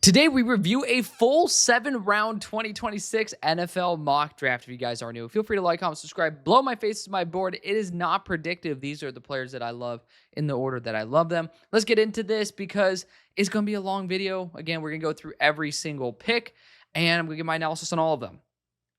Today, we review a full 7-round 2026 NFL mock draft. If you guys are new, feel free to like, comment, subscribe. Blow my face to my board. It is not predictive. These are the players that I love in the order that I love them. Let's get into this because it's going to be a long video. Again, we're going to go through every single pick, and I'm going to give my analysis on all of them.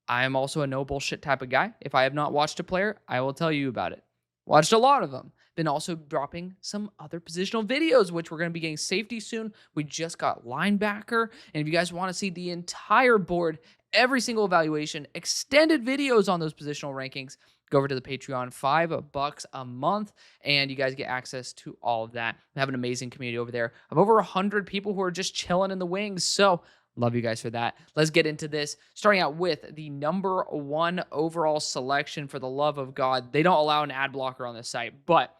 I am also a no bullshit type of guy. If I have not watched a player, I will tell you about it. Watched a lot of them. Been also dropping some other positional videos, which we're going to be getting safety soon. We just got linebacker. And if you guys want to see the entire board, every single evaluation, extended videos on those positional rankings, go over to the Patreon, $5 a month, and you guys get access to all of that. We have an amazing community over there of over 100 people who are just chilling in the wings. So love you guys for that. Let's get into this. Starting out with the number 1 overall selection. For the love of God, they don't allow an ad blocker on this site, but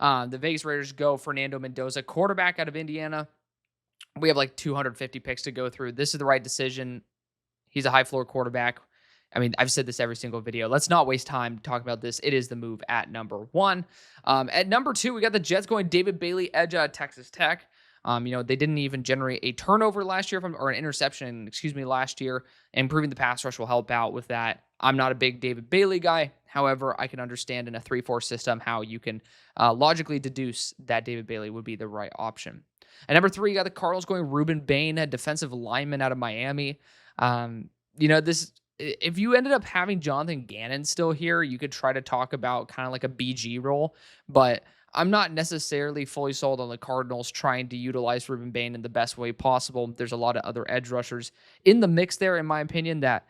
the Vegas Raiders go Fernando Mendoza, quarterback out of Indiana. We have like 250 picks to go through. This is the right decision. He's a high floor quarterback. I mean, I've said this every single video. Let's not waste time talking about this. It is the move at number 1. At number 2, we got the Jets going David Bailey, edge out of Texas Tech. They didn't even generate a turnover last year or an interception, last year. Improving the pass rush will help out with that. I'm not a big David Bailey guy. However, I can understand in a 3-4 system how you can logically deduce that David Bailey would be the right option. At number 3, you got the Cardinals going Ruben Bain, a defensive lineman out of Miami. If you ended up having Jonathan Gannon still here, you could try to talk about kind of like a BG role, but I'm not necessarily fully sold on the Cardinals trying to utilize Ruben Bain in the best way possible. There's a lot of other edge rushers in the mix there, in my opinion, that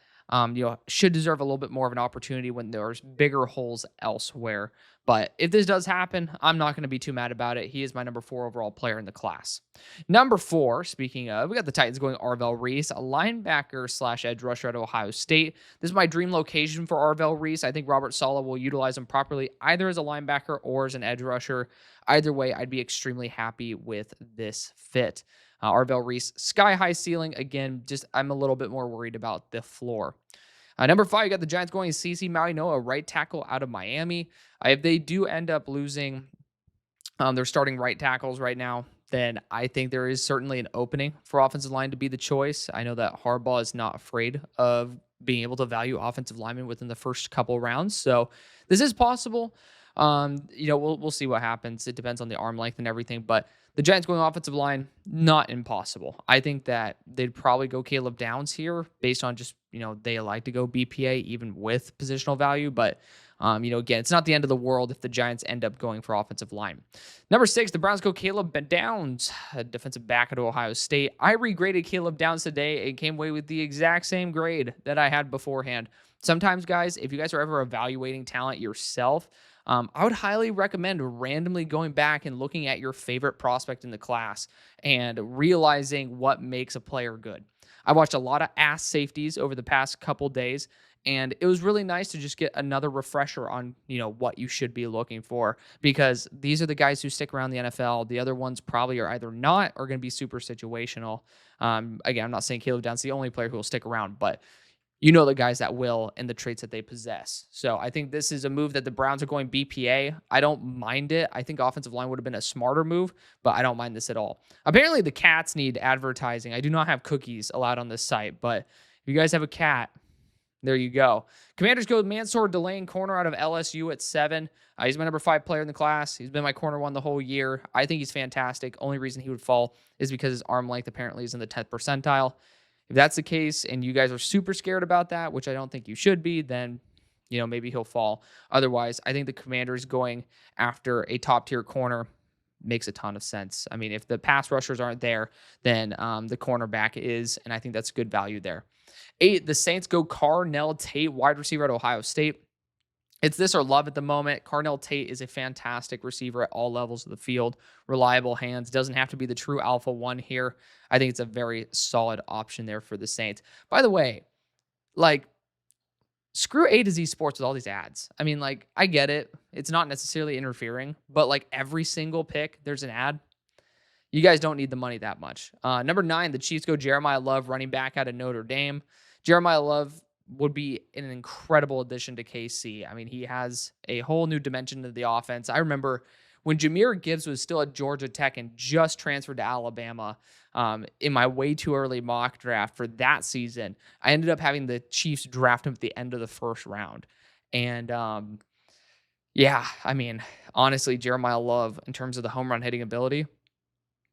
should deserve a little bit more of an opportunity when there's bigger holes elsewhere. But if this does happen, I'm not going to be too mad about it. He is my number 4 overall player in the class. Number 4, speaking of, we got the Titans going Arvell Reese, a linebacker / edge rusher at Ohio State. This is my dream location for Arvell Reese. I think Robert Saleh will utilize him properly, either as a linebacker or as an edge rusher. Either way, I'd be extremely happy with this fit. Arvell Reese, sky-high ceiling. Again, I'm a little bit more worried about the floor. Number 5, you got the Giants going CeCe Malinois, right tackle out of Miami. If they do end up losing their starting right tackles right now, then I think there is certainly an opening for offensive line to be the choice. I know that Harbaugh is not afraid of being able to value offensive linemen within the first couple rounds. So this is possible. We'll see what happens. It depends on the arm length and everything, but the Giants going offensive line, not impossible. I think that they'd probably go Caleb Downs here based on just, they like to go BPA even with positional value, but again, it's not the end of the world if the Giants end up going for offensive line. Number 6, the Browns go Caleb Downs, a defensive back at Ohio State. I regraded Caleb Downs today and came away with the exact same grade that I had beforehand. Sometimes, guys, if you guys are ever evaluating talent yourself, I would highly recommend randomly going back and looking at your favorite prospect in the class and realizing what makes a player good. I watched a lot of ass safeties over the past couple days, and it was really nice to just get another refresher on, what you should be looking for, because these are the guys who stick around the NFL. The other ones probably are either not or going to be super situational. Again, I'm not saying Caleb Downs is the only player who will stick around, but the guys that will and the traits that they possess. So I think this is a move that the Browns are going BPA. I don't mind it. I think offensive line would have been a smarter move, but I don't mind this at all. Apparently the cats need advertising. I do not have cookies allowed on this site, but if you guys have a cat, there you go. Commanders go with Mansour Delane, corner out of LSU at 7. He's my number 5 player in the class. He's been my corner 1 the whole year. I think he's fantastic. Only reason he would fall is because his arm length apparently is in the 10th percentile. If that's the case and you guys are super scared about that, which I don't think you should be, then, maybe he'll fall. Otherwise, I think the Commanders going after a top-tier corner makes a ton of sense. I mean, if the pass rushers aren't there, then the cornerback is, and I think that's good value there. 8, the Saints go Carnell Tate, wide receiver at Ohio State. It's this or love at the moment. Carnell Tate is a fantastic receiver at all levels of the field. Reliable hands. Doesn't have to be the true alpha 1 here. I think it's a very solid option there for the Saints. By the way, screw AtoZ Sports with all these ads. I mean, I get it. It's not necessarily interfering, but every single pick, there's an ad. You guys don't need the money that much. Number 9, the Chiefs go Jeremiah Love, running back out of Notre Dame. Jeremiah Love would be an incredible addition to KC. I mean, he has a whole new dimension to the offense. I remember when Jahmyr Gibbs was still at Georgia Tech and just transferred to Alabama. In my way too early mock draft for that season, I ended up having the Chiefs draft him at the end of the first round. And yeah, I mean, honestly, Jeremiah Love, in terms of the home run hitting ability,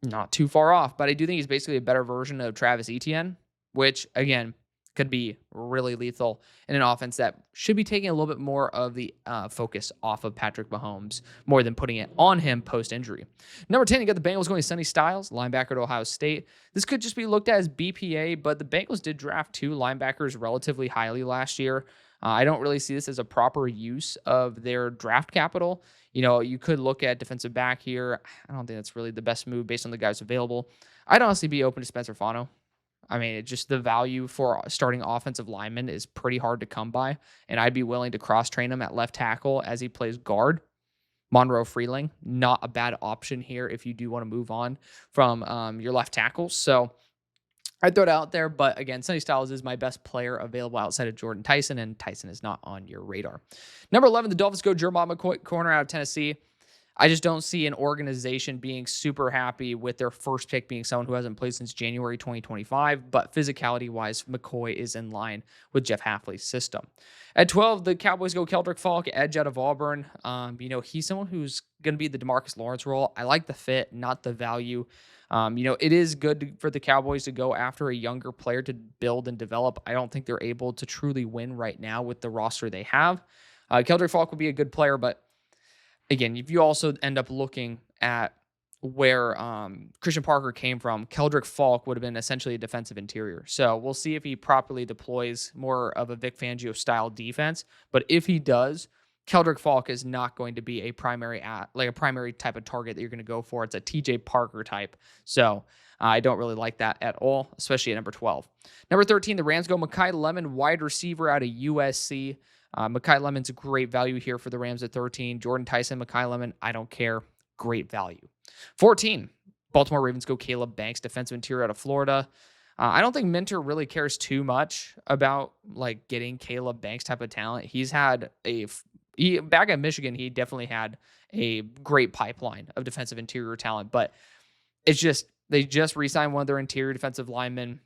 not too far off, but I do think he's basically a better version of Travis Etienne, which again could be really lethal in an offense that should be taking a little bit more of the focus off of Patrick Mahomes more than putting it on him post injury. Number 10, you got the Bengals going Sonny Styles, linebacker at Ohio State. This could just be looked at as BPA, but the Bengals did draft 2 linebackers relatively highly last year. I don't really see this as a proper use of their draft capital. You could look at defensive back here. I don't think that's really the best move based on the guys available. I'd honestly be open to Spencer Fano. I mean, it just the value for starting offensive lineman is pretty hard to come by, and I'd be willing to cross-train him at left tackle as he plays guard. Monroe Freeling, not a bad option here if you do want to move on from your left tackle. So I'd throw it out there, but again, Sonny Styles is my best player available outside of Jordan Tyson, and Tyson is not on your radar. Number 11, the Dolphins go Jermon McCoy, corner out of Tennessee. I just don't see an organization being super happy with their first pick being someone who hasn't played since January 2025, but physicality-wise, McCoy is in line with Jeff Hafley's system. At 12, the Cowboys go Keldrick Falk, edge out of Auburn. He's someone who's going to be the DeMarcus Lawrence role. I like the fit, not the value. It is good for the Cowboys to go after a younger player to build and develop. I don't think they're able to truly win right now with the roster they have. Keldrick Falk would be a good player, but again, if you also end up looking at where Christian Parker came from, Keldrick Falk would have been essentially a defensive interior. So we'll see if he properly deploys more of a Vic Fangio style defense. But if he does, Keldrick Falk is not going to be a primary type of target that you're going to go for. It's a TJ Parker type. So I don't really like that at all, especially at number 12. Number 13, the Rams go Mekhi Lemon, wide receiver out of USC. Mekhi Lemon's a great value here for the Rams at 13. Jordan Tyson, Mekhi Lemon, I don't care. Great value. 14, Baltimore Ravens go Caleb Banks, defensive interior out of Florida. I don't think Minter really cares too much about getting Caleb Banks type of talent. He's had back at Michigan, he definitely had a great pipeline of defensive interior talent, but they just re-signed one of their interior defensive linemen.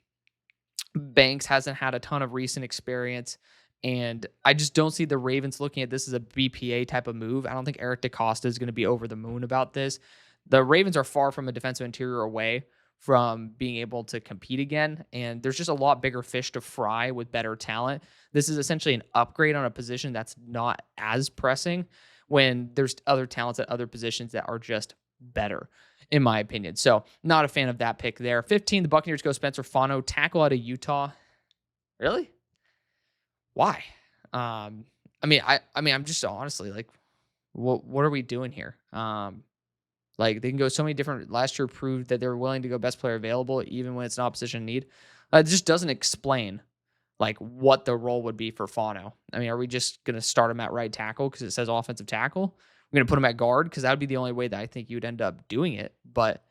Banks hasn't had a ton of recent experience, and I just don't see the Ravens looking at this as a BPA type of move. I don't think Eric DeCosta is going to be over the moon about this. The Ravens are far from a defensive interior away from being able to compete again, and there's just a lot bigger fish to fry with better talent. This is essentially an upgrade on a position that's not as pressing when there's other talents at other positions that are just better, in my opinion. So not a fan of that pick there. 15, the Buccaneers go Spencer Fano, tackle out of Utah. Really? Why? I'm just honestly what are we doing here? They can go so many different. Last year proved that they were willing to go best player available, even when it's not position need. It just doesn't explain what the role would be for Fano. I mean, are we just going to start him at right tackle because it says offensive tackle? We're going to put him at guard because that would be the only way that I think you'd end up doing it. But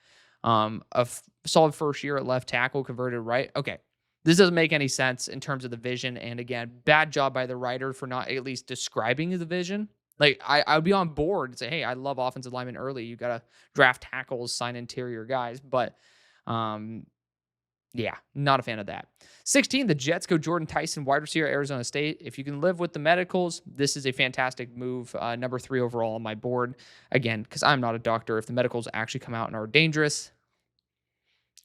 solid first year at left tackle, converted right. Okay. This doesn't make any sense in terms of the vision. And again, bad job by the writer for not at least describing the vision. I would be on board and say, hey, I love offensive linemen early. You got to draft tackles, sign interior guys. But yeah, not a fan of that. 16, the Jets go Jordan Tyson, wide receiver, Arizona State. If you can live with the medicals, this is a fantastic move. Number 3 overall on my board. Again, because I'm not a doctor. If the medicals actually come out and are dangerous,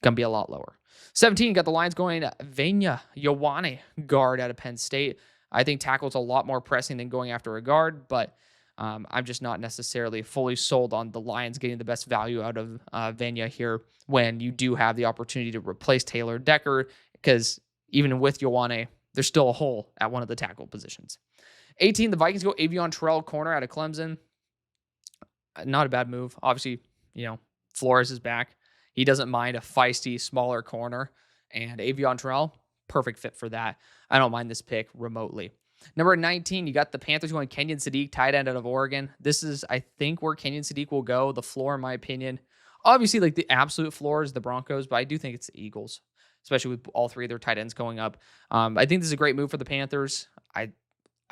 going to be a lot lower. 17, got the Lions going Vanya Ioane, guard out of Penn State. I think tackle's a lot more pressing than going after a guard, but I'm just not necessarily fully sold on the Lions getting the best value out of Vanya here when you do have the opportunity to replace Taylor Decker, because even with Ioane, there's still a hole at one of the tackle positions. 18, the Vikings go Avion Terrell, corner out of Clemson. Not a bad move. Obviously, Flores is back. He doesn't mind a feisty, smaller corner, and Avion Terrell, perfect fit for that. I don't mind this pick remotely. Number 19, you got the Panthers going Kenyon Sadiq, tight end out of Oregon. This is, I think, where Kenyon Sadiq will go. The floor, in my opinion. Obviously, the absolute floor is the Broncos, but I do think it's the Eagles, especially with all 3 of their tight ends going up. I think this is a great move for the Panthers. I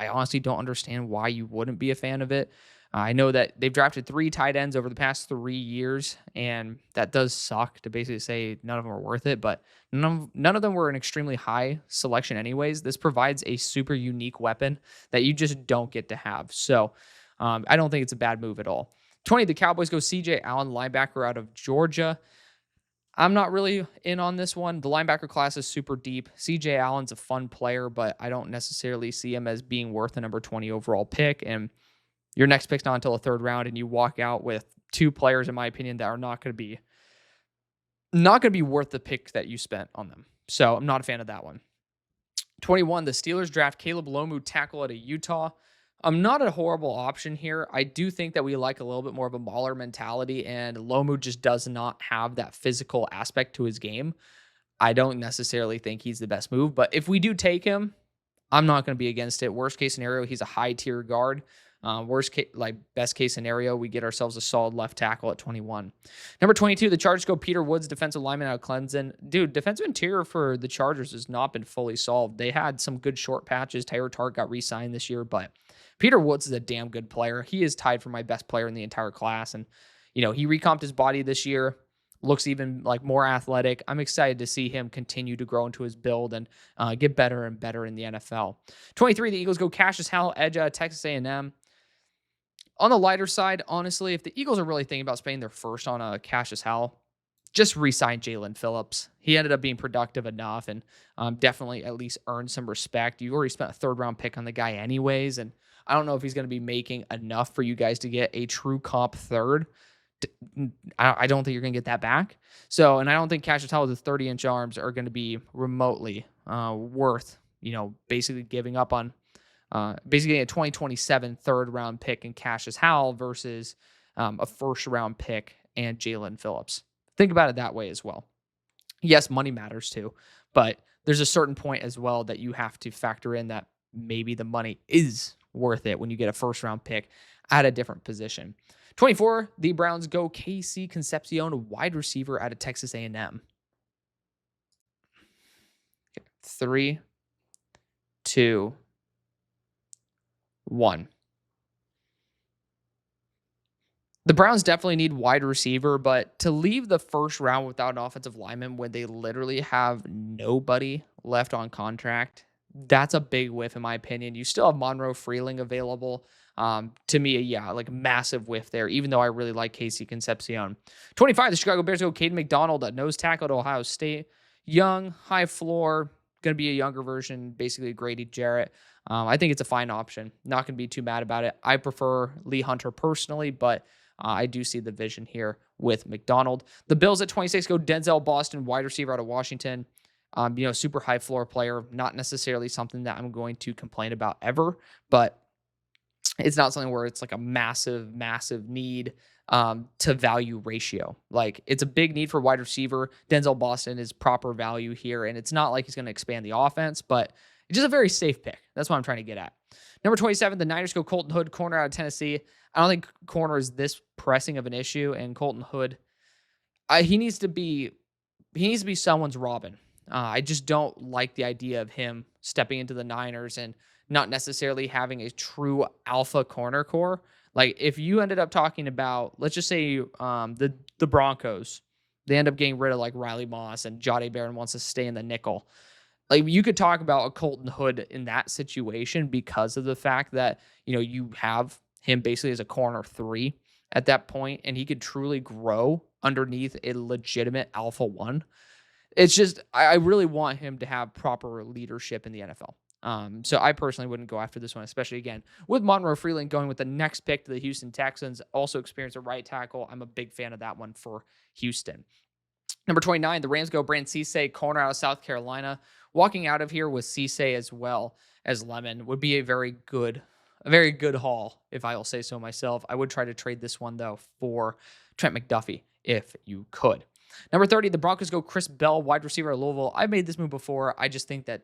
honestly don't understand why you wouldn't be a fan of it. I know that they've drafted 3 tight ends over the past 3 years, and that does suck to basically say none of them are worth it, but none of them were an extremely high selection anyways. This provides a super unique weapon that you just don't get to have. So, I don't think it's a bad move at all. 20, the Cowboys go CJ Allen, linebacker out of Georgia. I'm not really in on this one. The linebacker class is super deep. CJ Allen's a fun player, but I don't necessarily see him as being worth a number 20 overall pick. And your next pick's not until the third round, and you walk out with 2 players, in my opinion, that are not going to be worth the pick that you spent on them. So I'm not a fan of that one. 21, the Steelers draft Caleb Lomu, tackle out of Utah. I'm not a horrible option here. I do think that we like a little bit more of a mauler mentality, and Lomu just does not have that physical aspect to his game. I don't necessarily think he's the best move, but if we do take him, I'm not going to be against it. Worst case scenario, he's a high tier guard. Best case scenario, we get ourselves a solid left tackle at 21. Number 22, the Chargers go Peter Woods, defensive lineman out of Clemson. Dude, defensive interior for the Chargers has not been fully solved. They had some good short patches. Tyler Tart got re-signed this year, but Peter Woods is a damn good player. He is tied for my best player in the entire class, and he recomped his body this year. Looks even like more athletic. I'm excited to see him continue to grow into his build and get better and better in the NFL. 23, the Eagles go Cassius Howell, edge out of Texas A&M. On the lighter side, honestly, if the Eagles are really thinking about spending their first on a Cassius Howell, just re-sign Jalen Phillips. He ended up being productive enough and definitely at least earned some respect. You already spent a third-round pick on the guy anyways, and I don't know if he's going to be making enough for you guys to get a true comp third. I don't think you're going to get that back. So, and I don't think Cassius Howell with 30-inch arms are going to be remotely worth, basically giving up on basically a 2027 third-round pick in Cassius Howell versus a first-round pick and Jalen Phillips. Think about it that way as well. Yes, money matters too, but there's a certain point as well that you have to factor in that maybe the money is worth it when you get a first-round pick at a different position. 24, the Browns go KC Concepcion, wide receiver out of Texas A&M. 3, 2, 1. The Browns definitely need wide receiver, but to leave the first round without an offensive lineman when they literally have nobody left on contract, that's a big whiff in my opinion. You still have Monroe Freeling available. To me, yeah, like massive whiff there, even though I really like Casey Concepcion. 25, the Chicago Bears go Caden McDonald at nose tackle at Ohio State. Young, high floor, going to be a younger version, basically Grady Jarrett. I think it's a fine option. Not going to be too mad about it. I prefer Lee Hunter personally, but I do see the vision here with McDonald. The Bills at 26 go Denzel Boston, wide receiver out of Washington. Super high floor player. Not necessarily something that I'm going to complain about ever, but it's not something where it's like a massive, massive need to value ratio. Like it's a big need for wide receiver. Denzel Boston is proper value here, and it's not like he's going to expand the offense, but it's just a very safe pick. That's what I'm trying to get at. Number 27, the Niners go Colton Hood, corner out of Tennessee. I don't think corner is this pressing of an issue, and Colton Hood, he needs to be someone's Robin. I just don't like the idea of him stepping into the Niners and not necessarily having a true alpha corner core. Like if you ended up talking about, let's just say the Broncos, they end up getting rid of like Riley Moss and Jahdae Barron wants to stay in the nickel. Like you could talk about a Colton Hood in that situation because of the fact that, you have him basically as a corner 3 at that point, and he could truly grow underneath a legitimate alpha 1. It's just, I really want him to have proper leadership in the NFL. So I personally wouldn't go after this one, especially again with Monroe Freeling going with the next pick to the Houston Texans, also experienced a right tackle. I'm a big fan of that one for Houston. Number 29, the Rams go Brand Cisse, corner out of South Carolina. Walking out of here with Cisse as well as Lemon would be a very good haul, if I will say so myself. I would try to trade this one, though, for Trent McDuffie, if you could. Number 30, the Broncos go Chris Bell, wide receiver at Louisville. I've made this move before. I just think that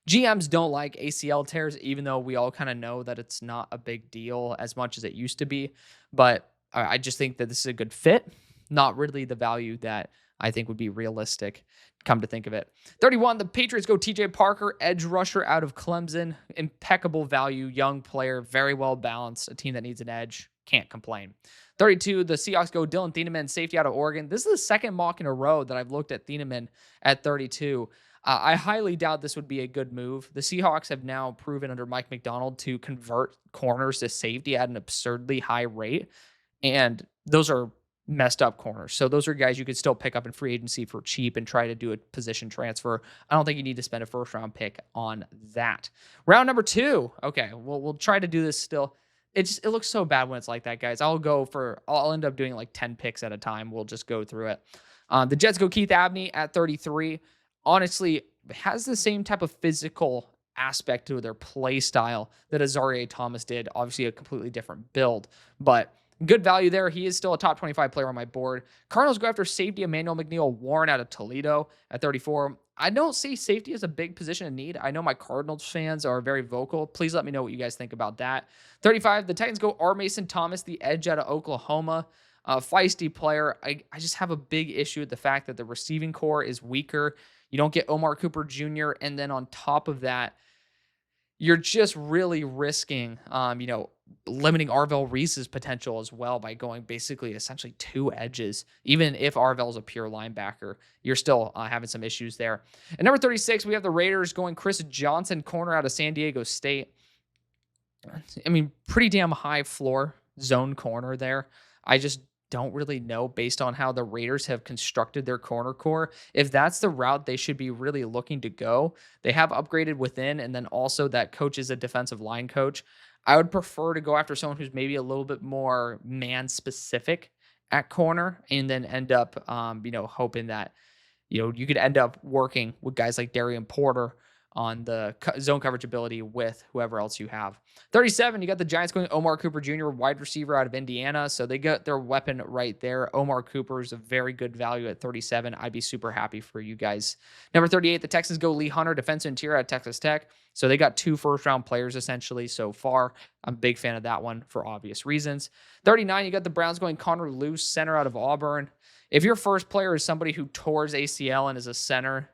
GMs don't like ACL tears, even though we all kind of know that it's not a big deal as much as it used to be. But I just think that this is a good fit, not really the value that I think would be realistic, come to think of it. 31, the Patriots go TJ Parker, edge rusher out of Clemson. Impeccable value, young player, very well balanced, a team that needs an edge. Can't complain. 32, the Seahawks go Dylan Thieneman, safety out of Oregon. This is the second mock in a row that I've looked at Thieneman at 32. I highly doubt this would be a good move. The Seahawks have now proven under Mike McDonald to convert corners to safety at an absurdly high rate. And those are messed up corners. So those are guys you could still pick up in free agency for cheap and try to do a position transfer. I don't think you need to spend a first round pick on that. Round number 2. Okay, we'll try to do this still. It looks so bad when it's like that, guys. I'll end up doing like 10 picks at a time. We'll just go through it. The Jets go Keith Abney at 33. Honestly, has the same type of physical aspect to their play style that Azareye'h Thomas did. Obviously a completely different build, but good value there. He is still a top 25 player on my board. Cardinals go after safety Emmanuel McNeil-Warren out of Toledo at 34. I don't see safety as a big position of need. I know my Cardinals fans are very vocal. Please let me know what you guys think about that. 35, the Titans go R. Mason Thomas, the edge out of Oklahoma. Feisty player. I just have a big issue with the fact that the receiving core is weaker. You don't get Omar Cooper Jr. And then on top of that, you're just really risking, limiting Arvell Reese's potential as well by going basically essentially 2 edges. Even if Arvell is a pure linebacker, you're still having some issues there. At number 36, we have the Raiders going Chris Johnson, corner out of San Diego State. I mean, pretty damn high floor zone corner there. I just don't really know, based on how the Raiders have constructed their corner core, if that's the route they should be really looking to go. They have upgraded within, and then also that coach is a defensive line coach. I would prefer to go after someone who's maybe a little bit more man specific at corner, and then end up, hoping that, you could end up working with guys like Darian Porter on the zone coverage ability with whoever else you have. 37, you got the Giants going Omar Cooper Jr., wide receiver out of Indiana. So they got their weapon right there. Omar Cooper is a very good value at 37. I'd be super happy for you guys. Number 38, the Texans go Lee Hunter, defensive interior at Texas Tech. So they got 2 first-round players essentially so far. I'm a big fan of that one for obvious reasons. 39, you got the Browns going Connor Luce, center out of Auburn. If your first player is somebody who tore his ACL and is a center,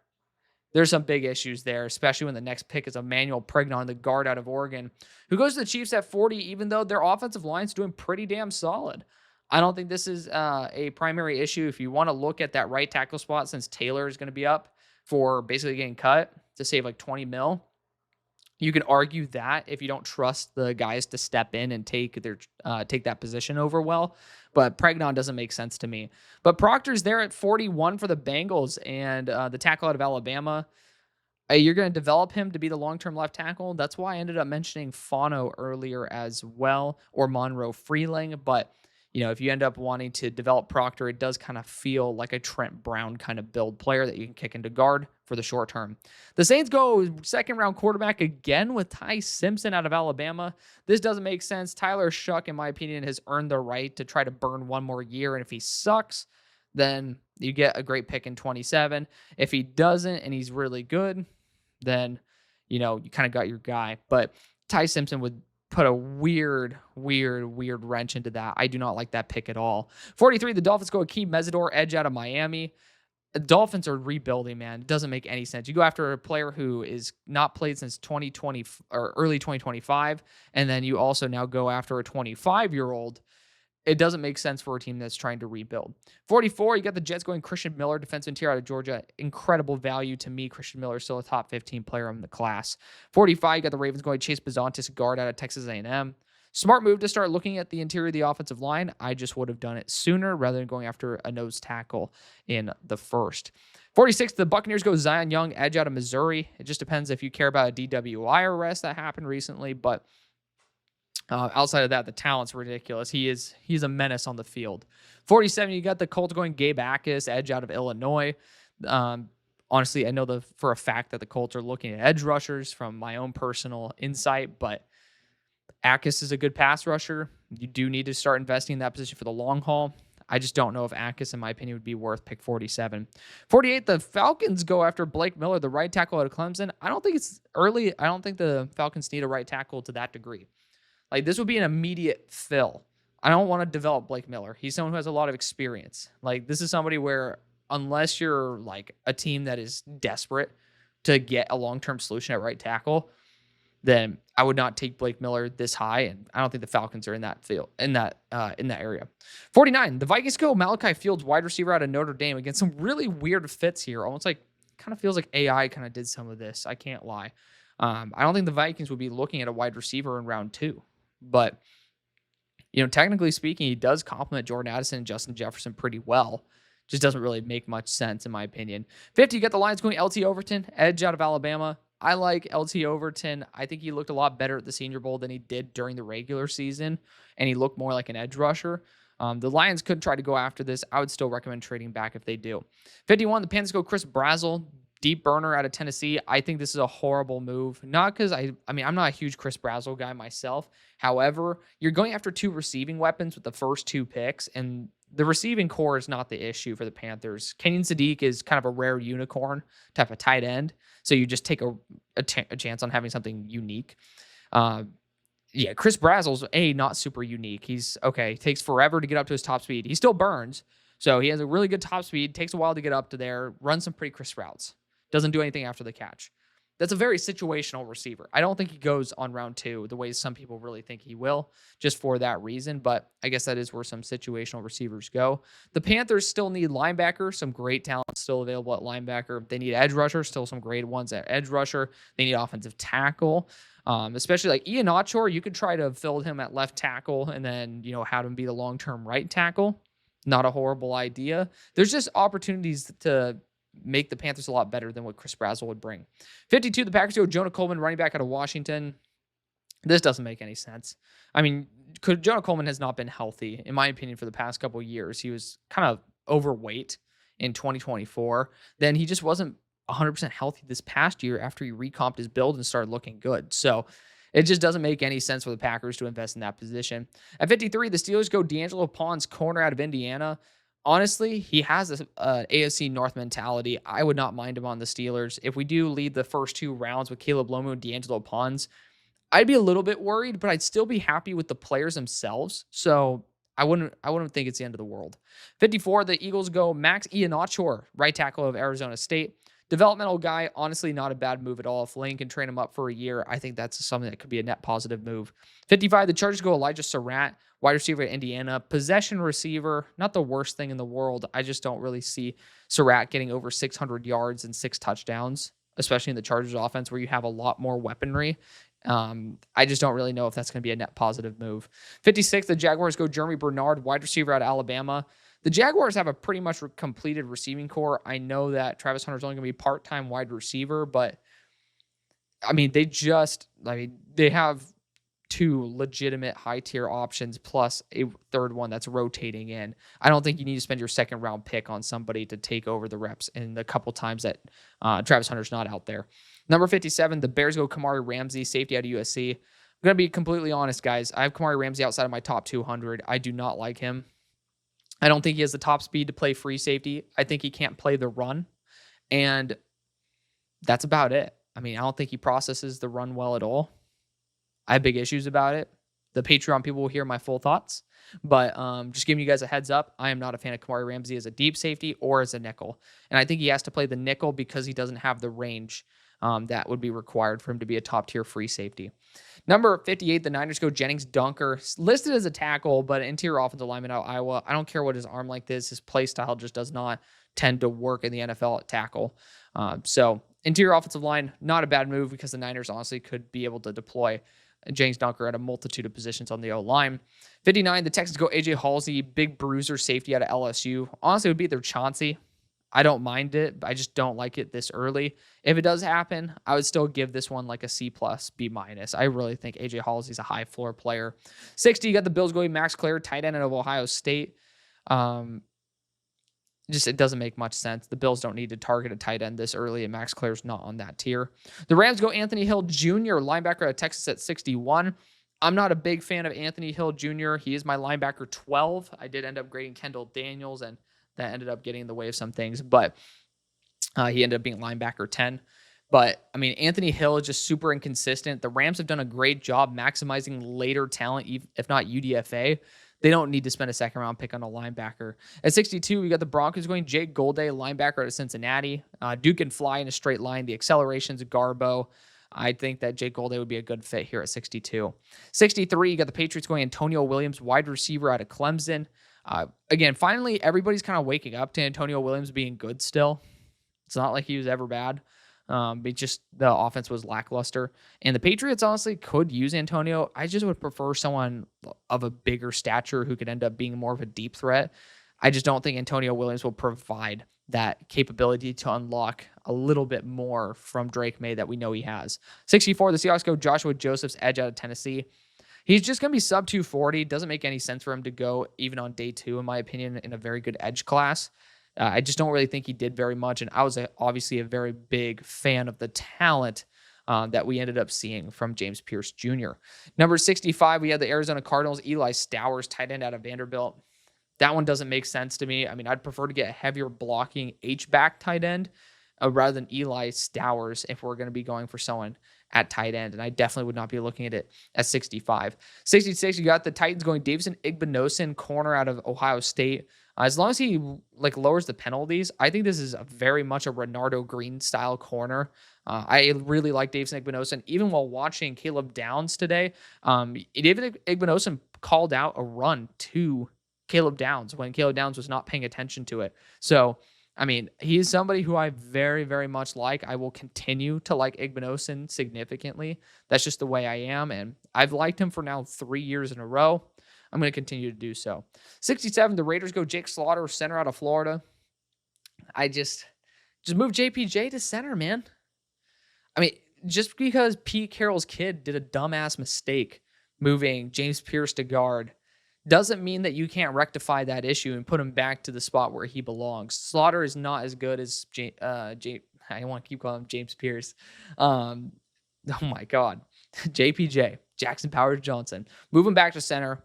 there's some big issues there, especially when the next pick is Emmanuel Pregnon, the guard out of Oregon, who goes to the Chiefs at 40, even though their offensive line's doing pretty damn solid. I don't think this is a primary issue. If you want to look at that right tackle spot, since Taylor is going to be up for basically getting cut to save like 20 mil, you can argue that if you don't trust the guys to step in and take that position over well. But Pregnon doesn't make sense to me. But Proctor's there at 41 for the Bengals, and the tackle out of Alabama. You're going to develop him to be the long-term left tackle. That's why I ended up mentioning Fano earlier as well, or Monroe Freeling. But if you end up wanting to develop Proctor, it does kind of feel like a Trent Brown kind of build player that you can kick into guard for the short term. The Saints go second-round quarterback again with Ty Simpson out of Alabama. This doesn't make sense. Tyler Shuck, in my opinion, has earned the right to try to burn one more year, and if he sucks, then you get a great pick in 27. If he doesn't and he's really good, then you kind of got your guy. But Ty Simpson would put a weird wrench into that. I do not like that pick at all. 43, the Dolphins go Akeem Mesidor, edge out of Miami. The Dolphins are rebuilding, man. It doesn't make any sense. You go after a player who is not played since 2020 or early 2025, and then you also now go after a 25-year-old. It doesn't make sense for a team that's trying to rebuild. 44, you got the Jets going Christian Miller, defensive interior out of Georgia. Incredible value to me. Christian Miller is still a top 15 player in the class. 45, you got the Ravens going Chase Bazontis, guard out of Texas A&M. Smart move to start looking at the interior of the offensive line. I just would have done it sooner rather than going after a nose tackle in the first. 46, the Buccaneers go Zion Young, edge out of Missouri. It just depends if you care about a DWI arrest that happened recently, but outside of that, the talent's ridiculous. He's a menace on the field. 47, you got the Colts going Gabe Akis, edge out of Illinois. Honestly, I know for a fact that the Colts are looking at edge rushers from my own personal insight, but Akis is a good pass rusher. You do need to start investing in that position for the long haul. I just don't know if Akis, in my opinion, would be worth pick 47. 48, the Falcons go after Blake Miller, the right tackle out of Clemson. I don't think it's early. I don't think the Falcons need a right tackle to that degree. Like, this would be an immediate fill. I don't want to develop Blake Miller. He's someone who has a lot of experience. Like, this is somebody where, unless you're like a team that is desperate to get a long-term solution at right tackle, then I would not take Blake Miller this high, and I don't think the Falcons are in that field in that area. 49, the Vikings go Malachi Fields, wide receiver out of Notre Dame, against some really weird fits here. Almost like kind of feels like AI kind of did some of this. I can't lie. I don't think the Vikings would be looking at a wide receiver in round 2, but technically speaking, he does complement Jordan Addison and Justin Jefferson pretty well. Just doesn't really make much sense in my opinion. 50, you got the Lions going LT Overton, edge out of Alabama. I like LT Overton. I think he looked a lot better at the Senior Bowl than he did during the regular season, and he looked more like an edge rusher. The Lions could try to go after this. I would still recommend trading back if they do. 51, the Panthers go Chris Brazzell, deep burner out of Tennessee. I think this is a horrible move. Not because I'm not a huge Chris Brazzell guy myself. However, you're going after 2 receiving weapons with the first 2 picks, and the receiving core is not the issue for the Panthers. Kenyon Sadiq is kind of a rare unicorn type of tight end, so you just take a chance on having something unique. Chris Brazzell's not super unique. He's okay. He takes forever to get up to his top speed. He still burns, so he has a really good top speed. Takes a while to get up to there. Runs some pretty crisp routes. Doesn't do anything after the catch. That's a very situational receiver. I don't think he goes on round 2 the way some people really think he will, just for that reason. But I guess that is where some situational receivers go. The Panthers still need linebacker, some great talent still available at linebacker. They need edge rusher, still some great ones at edge rusher. They need offensive tackle, especially like Ian Otchor. You could try to fill him at left tackle and then, have him be the long-term right tackle. Not a horrible idea. There's just opportunities to make the Panthers a lot better than what Chris Brazzell would bring. 52, the Packers go Jonah Coleman, running back out of Washington. This doesn't make any sense. Jonah Coleman has not been healthy, in my opinion, for the past couple of years. He was kind of overweight in 2024. Then he just wasn't 100% healthy this past year after he recomped his build and started looking good. So it just doesn't make any sense for the Packers to invest in that position. At 53, the Steelers go D'Angelo Pons, corner out of Indiana. Honestly, he has an AFC North mentality. I would not mind him on the Steelers. If we do lead the first 2 rounds with Caleb Lomu and D'Angelo Pons, I'd be a little bit worried, but I'd still be happy with the players themselves. So I wouldn't think it's the end of the world. 54, the Eagles go Max Ianachor, right tackle of Arizona State. Developmental guy, honestly, not a bad move at all. If Lane can train him up for a year, I think that's something that could be a net positive move. 55, the Chargers go Elijah Surratt, wide receiver at Indiana. Possession receiver, not the worst thing in the world. I just don't really see Surratt getting over 600 yards and 6 touchdowns, especially in the Chargers offense where you have a lot more weaponry. I just don't really know if that's going to be a net positive move. 56, the Jaguars go Jeremy Bernard, wide receiver out of Alabama. The Jaguars have a pretty much completed receiving core. I know that Travis Hunter's only going to be part-time wide receiver, but they have 2 legitimate high-tier options plus a third one that's rotating in. I don't think you need to spend your second-round pick on somebody to take over the reps in the couple times that Travis Hunter's not out there. Number 57, the Bears go Kamari Ramsey, safety out of USC. I'm going to be completely honest, guys. I have Kamari Ramsey outside of my top 200. I do not like him. I don't think he has the top speed to play free safety. I think he can't play the run. And that's about it. I don't think he processes the run well at all. I have big issues about it. The Patreon people will hear my full thoughts. But just giving you guys a heads up, I am not a fan of Kamari Ramsey as a deep safety or as a nickel. And I think he has to play the nickel because he doesn't have the range that would be required for him to be a top-tier free safety. Number 58, the Niners go Jennings Dunker, listed as a tackle, but interior offensive lineman out of Iowa. I don't care what his arm like this. His play style just does not tend to work in the NFL at tackle. So interior offensive line, not a bad move because the Niners honestly could be able to deploy Jennings Dunker at a multitude of positions on the O-line. 59, the Texans go AJ Halsey, big bruiser safety out of LSU. Honestly, it would be their Chauncey. I don't mind it, but I just don't like it this early. If it does happen, I would still give this one like a C+, B-. I really think AJ Halsey's a high floor player. 60, you got the Bills going Max Clare, tight end out of Ohio State. It doesn't make much sense. The Bills don't need to target a tight end this early, and Max Clare's not on that tier. The Rams go Anthony Hill Jr., linebacker out of Texas at 61. I'm not a big fan of Anthony Hill Jr. He is my linebacker 12. I did end up grading Kendall Daniels, and that ended up getting in the way of some things, but he ended up being linebacker 10. But, Anthony Hill is just super inconsistent. The Rams have done a great job maximizing later talent, if not UDFA. They don't need to spend a second-round pick on a linebacker. At 62, we got the Broncos going Jake Golday, linebacker out of Cincinnati. Duke can fly in a straight line. The accelerations of Garbo. I think that Jake Goldie would be a good fit here at 62. 63, you got the Patriots going Antonio Williams, wide receiver out of Clemson. Again, finally, everybody's kind of waking up to Antonio Williams being good still. It's not like he was ever bad. But just the offense was lackluster. And the Patriots honestly could use Antonio. I just would prefer someone of a bigger stature who could end up being more of a deep threat. I just don't think Antonio Williams will provide that capability to unlock a little bit more from Drake May that we know he has. 64, the Seahawks go Joshua Joseph's edge out of Tennessee. He's just going to be sub 240. Doesn't make any sense for him to go even on day 2, in my opinion, in a very good edge class. I just don't really think he did very much. And I was obviously a very big fan of the talent that we ended up seeing from James Pierce Jr. Number 65, we had the Arizona Cardinals, Eli Stowers, tight end out of Vanderbilt. That one doesn't make sense to me. I mean, I'd prefer to get a heavier blocking H-back tight end rather than Eli Stowers if we're going to be going for someone at tight end. And I definitely would not be looking at it at 65. 66, you got the Titans going Davison Igbinosun, corner out of Ohio State. As long as he lowers the penalties, I think this is a very much a Renardo Green style corner. I really like Davison Igbinosun. Even while watching Caleb Downs today, David Igbinosun called out a run to Caleb Downs when Caleb Downs was not paying attention to it. So, I mean, he is somebody who I very, very much like. I will continue to like Igbinosun significantly. That's just the way I am. And I've liked him for now 3 years in a row. I'm going to continue to do so. 67, the Raiders go Jake Slaughter, center out of Florida. I just move JPJ to center, man. I mean, just because Pete Carroll's kid did a dumbass mistake moving James Pierce to guard doesn't mean that you can't rectify that issue and put him back to the spot where he belongs. Slaughter is not as good as I don't want to keep calling him James Pierce. Oh my God. JPJ, Jackson Powers Johnson. Move him back to center.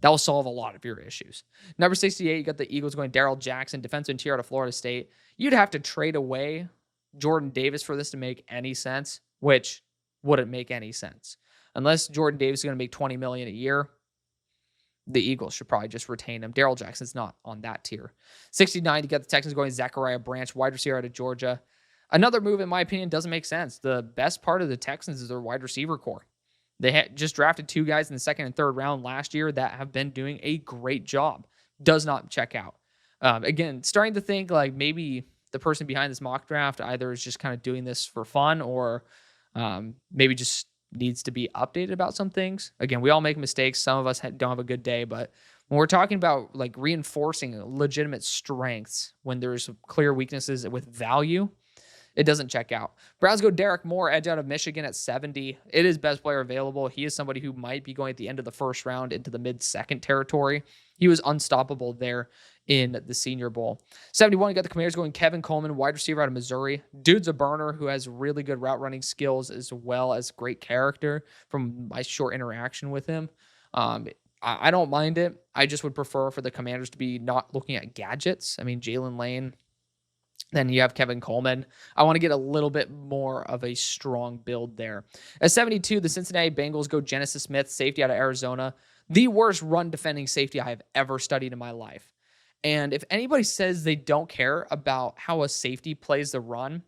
That will solve a lot of your issues. Number 68, you got the Eagles going Darrell Jackson, defensive interior out of Florida State. You'd have to trade away Jordan Davis for this to make any sense, which wouldn't make any sense. Unless Jordan Davis is going to make $20 million a year, the Eagles should probably just retain him. Darrell Jackson's not on that tier. 69, you got the Texans going Zachariah Branch, wide receiver out of Georgia. Another move, in my opinion, doesn't make sense. The best part of the Texans is their wide receiver core. They had just drafted 2 guys in the second and third round last year that have been doing a great job. Does not check out. Again, starting to think like maybe the person behind this mock draft either is just kind of doing this for fun or maybe just needs to be updated about some things. Again, we all make mistakes. Some of us don't have a good day, but when we're talking about like reinforcing legitimate strengths when there's clear weaknesses with value, it doesn't check out. Browns go Derek Moore, edge out of Michigan at 70. It is best player available. He is somebody who might be going at the end of the first round into the mid-second territory. He was unstoppable there in the Senior Bowl. 71, you got the Commanders going Kevin Coleman, wide receiver out of Missouri. Dude's a burner who has really good route running skills as well as great character from my short interaction with him. I don't mind it. I just would prefer for the Commanders to be not looking at gadgets. I mean, Jalen Lane. Then you have Kevin Coleman. I want to get a little bit more of a strong build there. At 72, the Cincinnati Bengals go Genesis Smith, safety out of Arizona. The worst run defending safety I have ever studied in my life. And if anybody says they don't care about how a safety plays the run,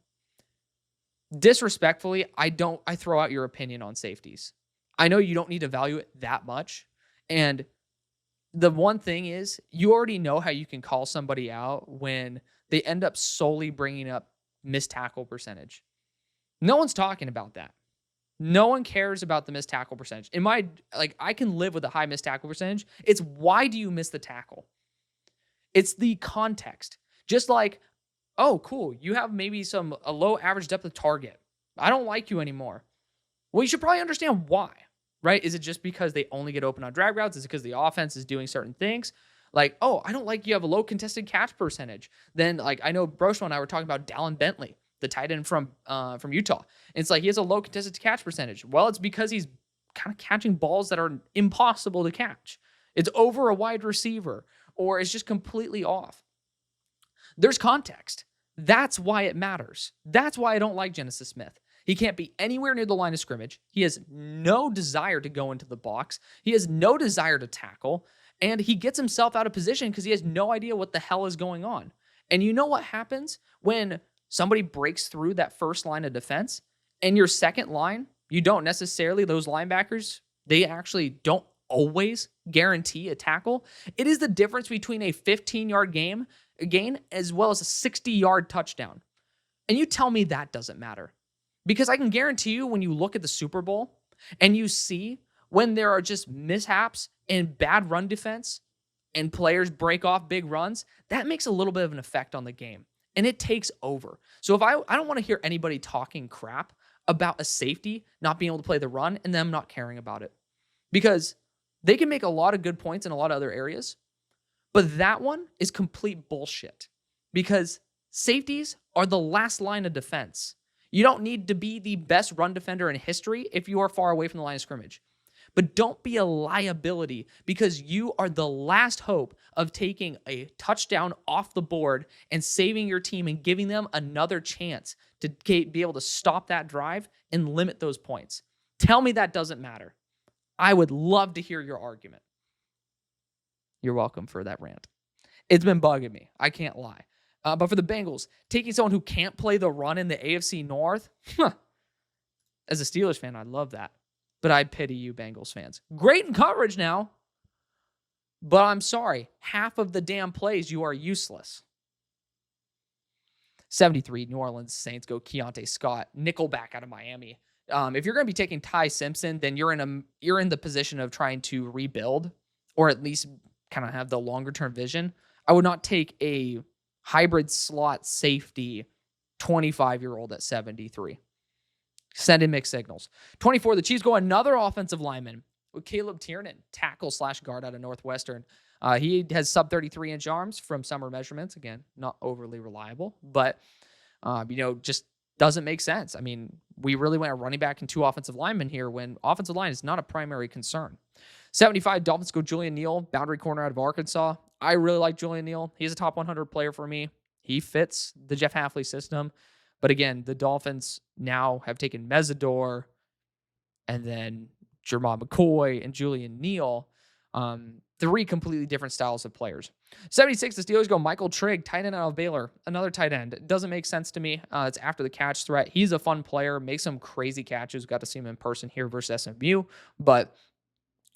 disrespectfully, I throw out your opinion on safeties. I know you don't need to value it that much. And the one thing is, you already know how you can call somebody out when they end up solely bringing up missed tackle percentage. No one's talking about that. No one cares about the missed tackle percentage. I can live with a high missed tackle percentage. It's why do you miss the tackle? It's the context. Just like, oh, cool, you have maybe a low average depth of target. I don't like you anymore. Well, you should probably understand why, right? Is it just because they only get open on drag routes? Is it because the offense is doing certain things? Like, oh, I don't like you have a low contested catch percentage. Then, like, I know Broshman and I were talking about Dallin Bentley, the tight end from Utah. And it's like he has a low contested catch percentage. Well, it's because he's kind of catching balls that are impossible to catch. It's over a wide receiver, or it's just completely off. There's context. That's why it matters. That's why I don't like Genesis Smith. He can't be anywhere near the line of scrimmage. He has no desire to go into the box. He has no desire to tackle. And he gets himself out of position because he has no idea what the hell is going on. And you know what happens when somebody breaks through that first line of defense? And your second line, you don't necessarily, those linebackers, they actually don't always guarantee a tackle. It is the difference between a 15-yard gain as well as a 60-yard touchdown. And you tell me that doesn't matter. Because I can guarantee you when you look at the Super Bowl and you see when there are just mishaps and bad run defense and players break off big runs, that makes a little bit of an effect on the game. And it takes over. So if I don't want to hear anybody talking crap about a safety not being able to play the run and them not caring about it. Because they can make a lot of good points in a lot of other areas, but that one is complete bullshit. Because safeties are the last line of defense. You don't need to be the best run defender in history if you are far away from the line of scrimmage. But don't be a liability because you are the last hope of taking a touchdown off the board and saving your team and giving them another chance to be able to stop that drive and limit those points. Tell me that doesn't matter. I would love to hear your argument. You're welcome for that rant. It's been bugging me. I can't lie. But for the Bengals, taking someone who can't play the run in the AFC North, as a Steelers fan, I love that. But I pity you, Bengals fans. Great in coverage now. But I'm sorry. Half of the damn plays, you are useless. 73, New Orleans Saints go Keontae Scott. Nickelback out of Miami. If you're going to be taking Ty Simpson, then you're in the position of trying to rebuild or at least kind of have the longer-term vision. I would not take a hybrid slot safety 25-year-old at 73. Send in mixed signals. 24, the Chiefs go another offensive lineman with Caleb Tiernan, tackle/guard out of Northwestern. He has sub 33-inch arms from summer measurements. Again, not overly reliable, but just doesn't make sense. I mean, we really went a running back and two offensive linemen here when offensive line is not a primary concern. 75, Dolphins go Julian Neal, boundary corner out of Arkansas. I really like Julian Neal. He's a top 100 player for me. He fits the Jeff Hafley system. But again, the Dolphins now have taken Mesidor and then Jermon McCoy and Julian Neal. Three completely different styles of players. 76, the Steelers go Michael Trigg, tight end out of Baylor. Another tight end. It doesn't make sense to me. It's after the catch threat. He's a fun player, makes some crazy catches. Got to see him in person here versus SMU. But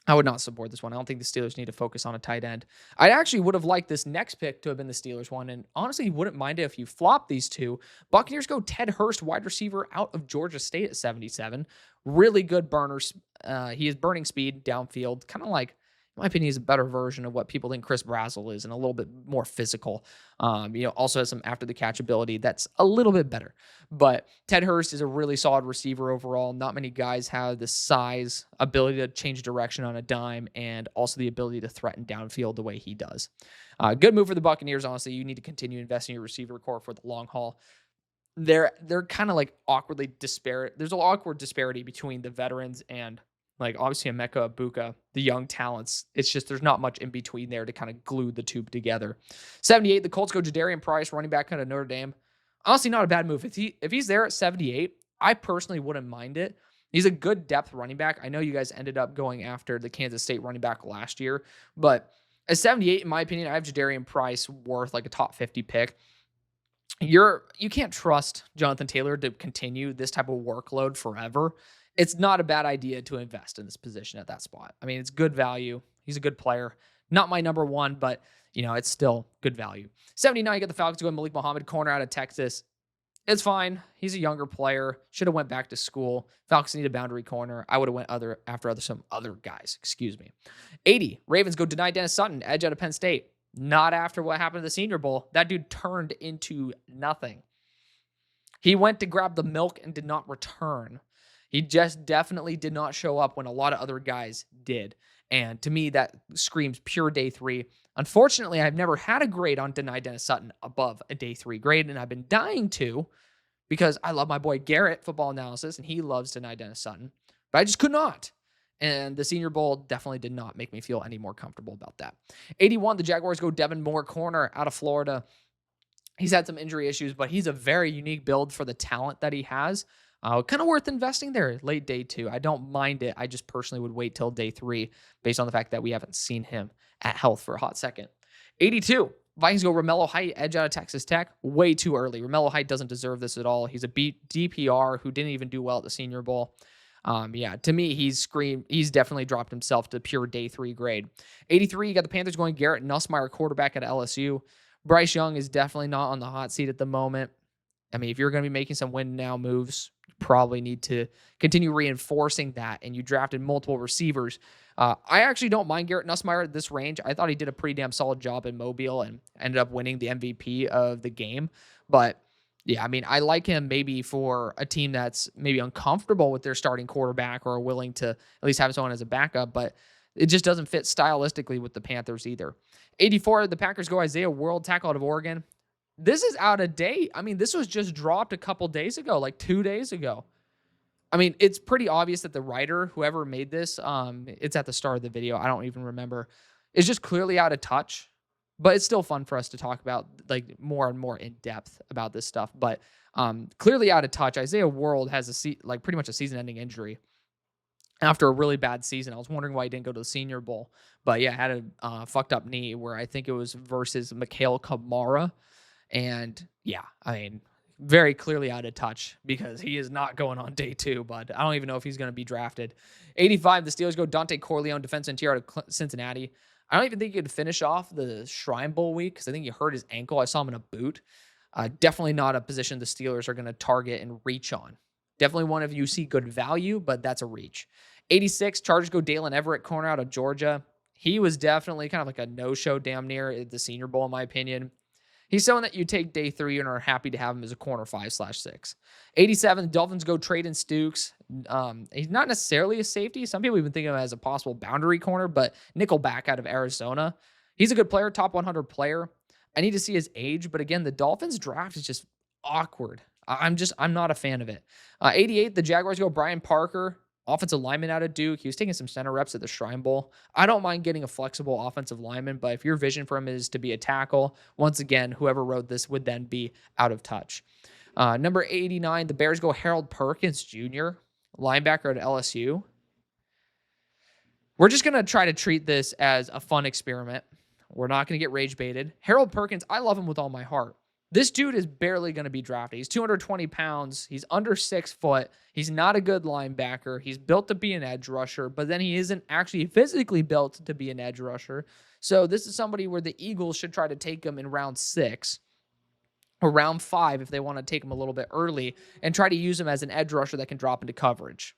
I would not support this one. I don't think the Steelers need to focus on a tight end. I actually would have liked this next pick to have been the Steelers one, and honestly wouldn't mind it if you flop these two. Buccaneers go Ted Hurst, wide receiver out of Georgia State at 77. Really good burners. He is burning speed downfield, kind of like, in my opinion, he's a better version of what people think Chris Brazzell is and a little bit more physical. Also has some after the catch ability that's a little bit better. But Ted Hurst is a really solid receiver overall. Not many guys have the size, ability to change direction on a dime, and also the ability to threaten downfield the way he does. Good move for the Buccaneers, honestly. You need to continue investing in your receiver core for the long haul. They're kind of like awkwardly disparate. There's an awkward disparity between the veterans and like obviously Emeka Ibuka, the young talents. It's just there's not much in between there to kind of glue the two together. 78, the Colts go Jadarian Price, running back out of Notre Dame. Honestly, not a bad move. If he's there at 78, I personally wouldn't mind it. He's a good depth running back. I know you guys ended up going after the Kansas State running back last year, but at 78, in my opinion, I have Jadarian Price worth like a top 50 pick. You can't trust Jonathan Taylor to continue this type of workload forever. It's not a bad idea to invest in this position at that spot. I mean, it's good value. He's a good player. Not my number one, but, it's still good value. 79, you got the Falcons going Malik Muhammad, corner out of Texas. It's fine. He's a younger player. Should have went back to school. Falcons need a boundary corner. I would have went after some other guys. 80, Ravens go deny Dennis Sutton, edge out of Penn State. Not after what happened at the Senior Bowl. That dude turned into nothing. He went to grab the milk and did not return. He just definitely did not show up when a lot of other guys did. And to me, that screams pure day three. Unfortunately, I've never had a grade on deny Dennis Sutton above a day three grade, and I've been dying to because I love my boy Garrett, football analysis, and he loves deny Dennis Sutton. But I just could not. And the Senior Bowl definitely did not make me feel any more comfortable about that. 81, the Jaguars go Devin Moore, corner out of Florida. He's had some injury issues, but he's a very unique build for the talent that he has. Kind of worth investing there late day two. I don't mind it. I just personally would wait till day three based on the fact that we haven't seen him at health for a hot second. 82, Vikings go Romello Height, edge out of Texas Tech. Way too early. Romello Height doesn't deserve this at all. He's a DPR who didn't even do well at the Senior Bowl. Yeah, to me, he's definitely dropped himself to pure day 3 grade. 83, you got the Panthers going Garrett Nussmeier, quarterback at LSU. Bryce Young is definitely not on the hot seat at the moment. I mean, if you're going to be making some win now moves, you probably need to continue reinforcing that. And you drafted multiple receivers. I actually don't mind Garrett Nussmeier at this range. I thought he did a pretty damn solid job in Mobile and ended up winning the MVP of the game. But yeah, I mean, I like him maybe for a team that's maybe uncomfortable with their starting quarterback or willing to at least have someone as a backup, but it just doesn't fit stylistically with the Panthers either. 84, the Packers go Isaiah World, tackle out of Oregon. This is out of date. I mean, this was just dropped a couple days ago, like 2 days ago. I mean, it's pretty obvious that the writer, whoever made this, it's at the start of the video, I don't even remember, is just clearly out of touch. But it's still fun for us to talk about, like, more and more in depth about this stuff. But clearly out of touch. Isaiah World has pretty much a season-ending injury after a really bad season. I was wondering why he didn't go to the Senior Bowl. But yeah, had a fucked up knee where I think it was versus Mikhail Kamara. And yeah, I mean, very clearly out of touch because he is not going on day 2, but I don't even know if he's going to be drafted. 85, the Steelers go Dante Corleone, defensive interior out of Cincinnati. I don't even think he could finish off the Shrine Bowl week because I think he hurt his ankle. I saw him in a boot. Definitely not a position the Steelers are going to target and reach on. Definitely one if you see good value, but that's a reach. 86, Chargers go Dalen Everett, corner out of Georgia. He was definitely kind of like a no-show damn near at the Senior Bowl, in my opinion. He's someone that you take day 3 and are happy to have him as a corner 5/6. 87, the Dolphins go Traden Stukes. He's not necessarily a safety. Some people even think of him as a possible boundary corner, but nickelback out of Arizona. He's a good player, top 100 player. I need to see his age, but again, the Dolphins draft is just awkward. I'm not a fan of it. 88, the Jaguars go Brian Parker, offensive lineman out of Duke. He was taking some center reps at the Shrine Bowl. I don't mind getting a flexible offensive lineman, but if your vision for him is to be a tackle, once again, whoever wrote this would then be out of touch. Number 89, the Bears go Harold Perkins Jr., linebacker at LSU. We're just going to try to treat this as a fun experiment. We're not going to get rage baited. Harold Perkins, I love him with all my heart. This dude is barely going to be drafted. He's 220 pounds. He's under 6 foot. He's not a good linebacker. He's built to be an edge rusher, but then he isn't actually physically built to be an edge rusher. So this is somebody where the Eagles should try to take him in round 6 or round 5 if they want to take him a little bit early and try to use him as an edge rusher that can drop into coverage.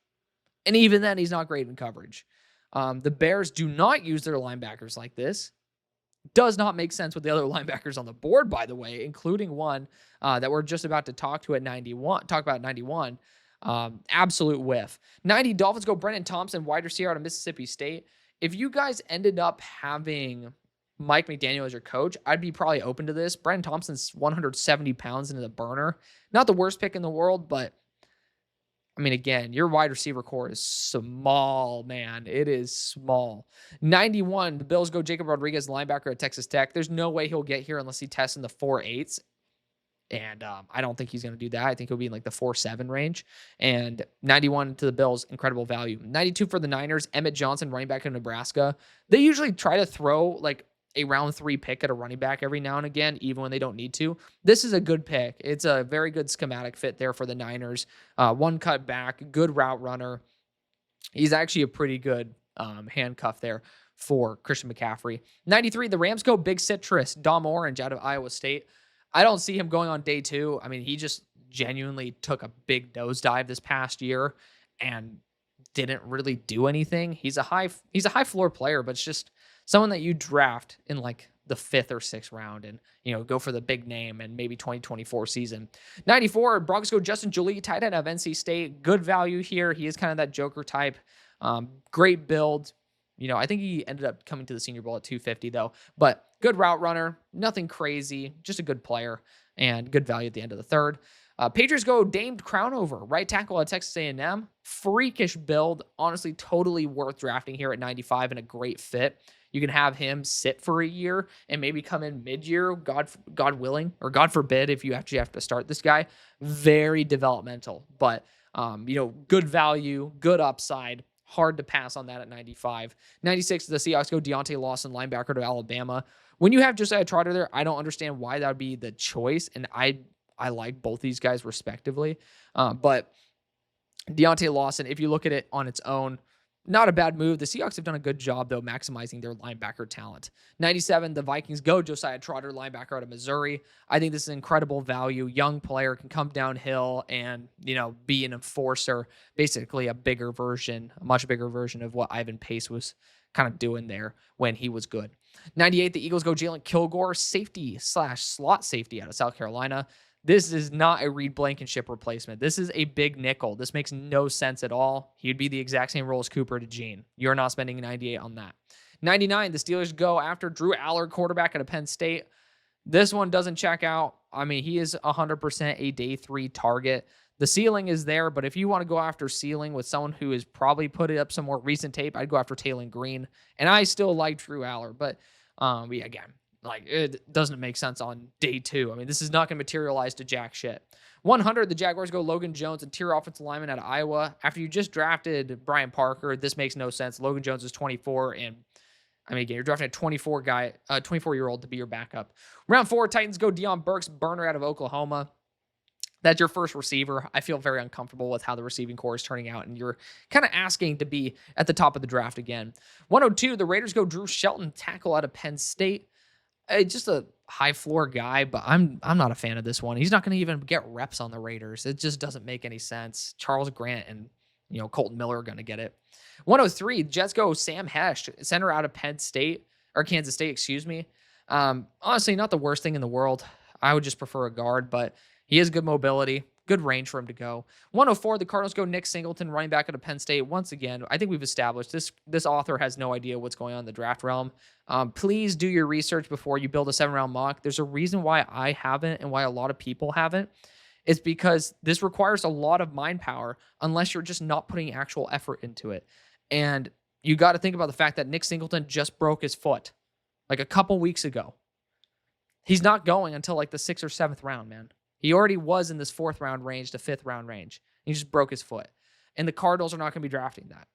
And even then, he's not great in coverage. The Bears do not use their linebackers like this. Does not make sense with the other linebackers on the board, by the way, including one that we're just about to talk about at 91. Absolute whiff. 90, Dolphins go Brennan Thompson, wide receiver out of Mississippi State. If you guys ended up having Mike McDaniel as your coach, I'd be probably open to this. Brennan Thompson's 170 pounds into the burner. Not the worst pick in the world, but I mean, again, your wide receiver core is small, man. It is small. 91, the Bills go Jacob Rodriguez, linebacker at Texas Tech. There's no way he'll get here unless he tests in the 4.8s. And I don't think he's going to do that. I think he'll be in like the 4.7 range. And 91 to the Bills, incredible value. 92 for the Niners, Emmett Johnson, running back in Nebraska. They usually try to throw like a round 3 pick at a running back every now and again, even when they don't need to. This is a good pick. It's a very good schematic fit there for the Niners. One cut back, good route runner. He's actually a pretty good handcuff there for Christian McCaffrey. 93, the Rams go Big Citrus, Dom Orange out of Iowa State. I don't see him going on day 2. I mean, he just genuinely took a big nosedive this past year and didn't really do anything. He's a high floor player, but it's just someone that you draft in like the 5th or 6th round and, go for the big name and maybe 2024 season. 94, Broncos go Justin Jolie, tight end of NC State. Good value here. He is kind of that Joker type. Great build. I think he ended up coming to the Senior Bowl at 250 though, but good route runner, nothing crazy, just a good player and good value at the end of the 3rd. Patriots go Dame Crownover, right tackle at Texas A&M. Freakish build. Honestly, totally worth drafting here at 95 and a great fit. You can have him sit for a year and maybe come in mid-year, God willing, or God forbid if you actually have to start this guy. Very developmental, but good value, good upside, Hard to pass on that at 95. 96, the Seahawks go Deontay Lawson, linebacker to Alabama. When you have Josiah Trotter there, I don't understand why that would be the choice, and I like both these guys respectively. But Deontay Lawson, if you look at it on its own, not a bad move. The Seahawks have done a good job, though, maximizing their linebacker talent. 97, the Vikings go Josiah Trotter, linebacker out of Missouri. I think this is incredible value. Young player, can come downhill and, be an enforcer. Basically a much bigger version of what Ivan Pace was kind of doing there when he was good. 98, the Eagles go Jalen Kilgore, safety/slot safety out of South Carolina. This is not a Reed Blankenship replacement. This is a big nickel. This makes no sense at all. He'd be the exact same role as Cooper DeJean. You're not spending 98 on that. 99, the Steelers go after Drew Aller, quarterback out of Penn State. This one doesn't check out. I mean, he is 100% a day 3 target. The ceiling is there, but if you want to go after ceiling with someone who has probably put up some more recent tape, I'd go after Taylon Green. And I still like Drew Aller, but again, it doesn't make sense on day 2. I mean, this is not going to materialize to jack shit. 100, the Jaguars go Logan Jones, interior offensive lineman out of Iowa. After you just drafted Brian Parker, this makes no sense. Logan Jones is 24, and again, you're drafting a 24-year-old to be your backup. Round 4, Titans go Deion Burks, burner out of Oklahoma. That's your first receiver. I feel very uncomfortable with how the receiving core is turning out, and you're kind of asking to be at the top of the draft again. 102, the Raiders go Drew Shelton, tackle out of Penn State. Just a high floor guy, but I'm not a fan of this one. He's not going to even get reps on the Raiders. It just doesn't make any sense. Charles Grant and Colton Miller are going to get it. 103, Jets go Sam Hesh, center out of Kansas State, excuse me. Honestly, not the worst thing in the world. I would just prefer a guard, but he has good mobility, good range for him to go. 104, the Cardinals go Nick Singleton, running back out of Penn State. Once again, I think we've established this author has no idea what's going on in the draft realm. Please do your research before you build a 7-round mock. There's a reason why I haven't and why a lot of people haven't. It's because this requires a lot of mind power unless you're just not putting actual effort into it. And you got to think about the fact that Nick Singleton just broke his foot like a couple weeks ago. He's not going until like the 6th or 7th round, man. He already was in this 4th round range to 5th round range. He just broke his foot. And the Cardinals are not going to be drafting that.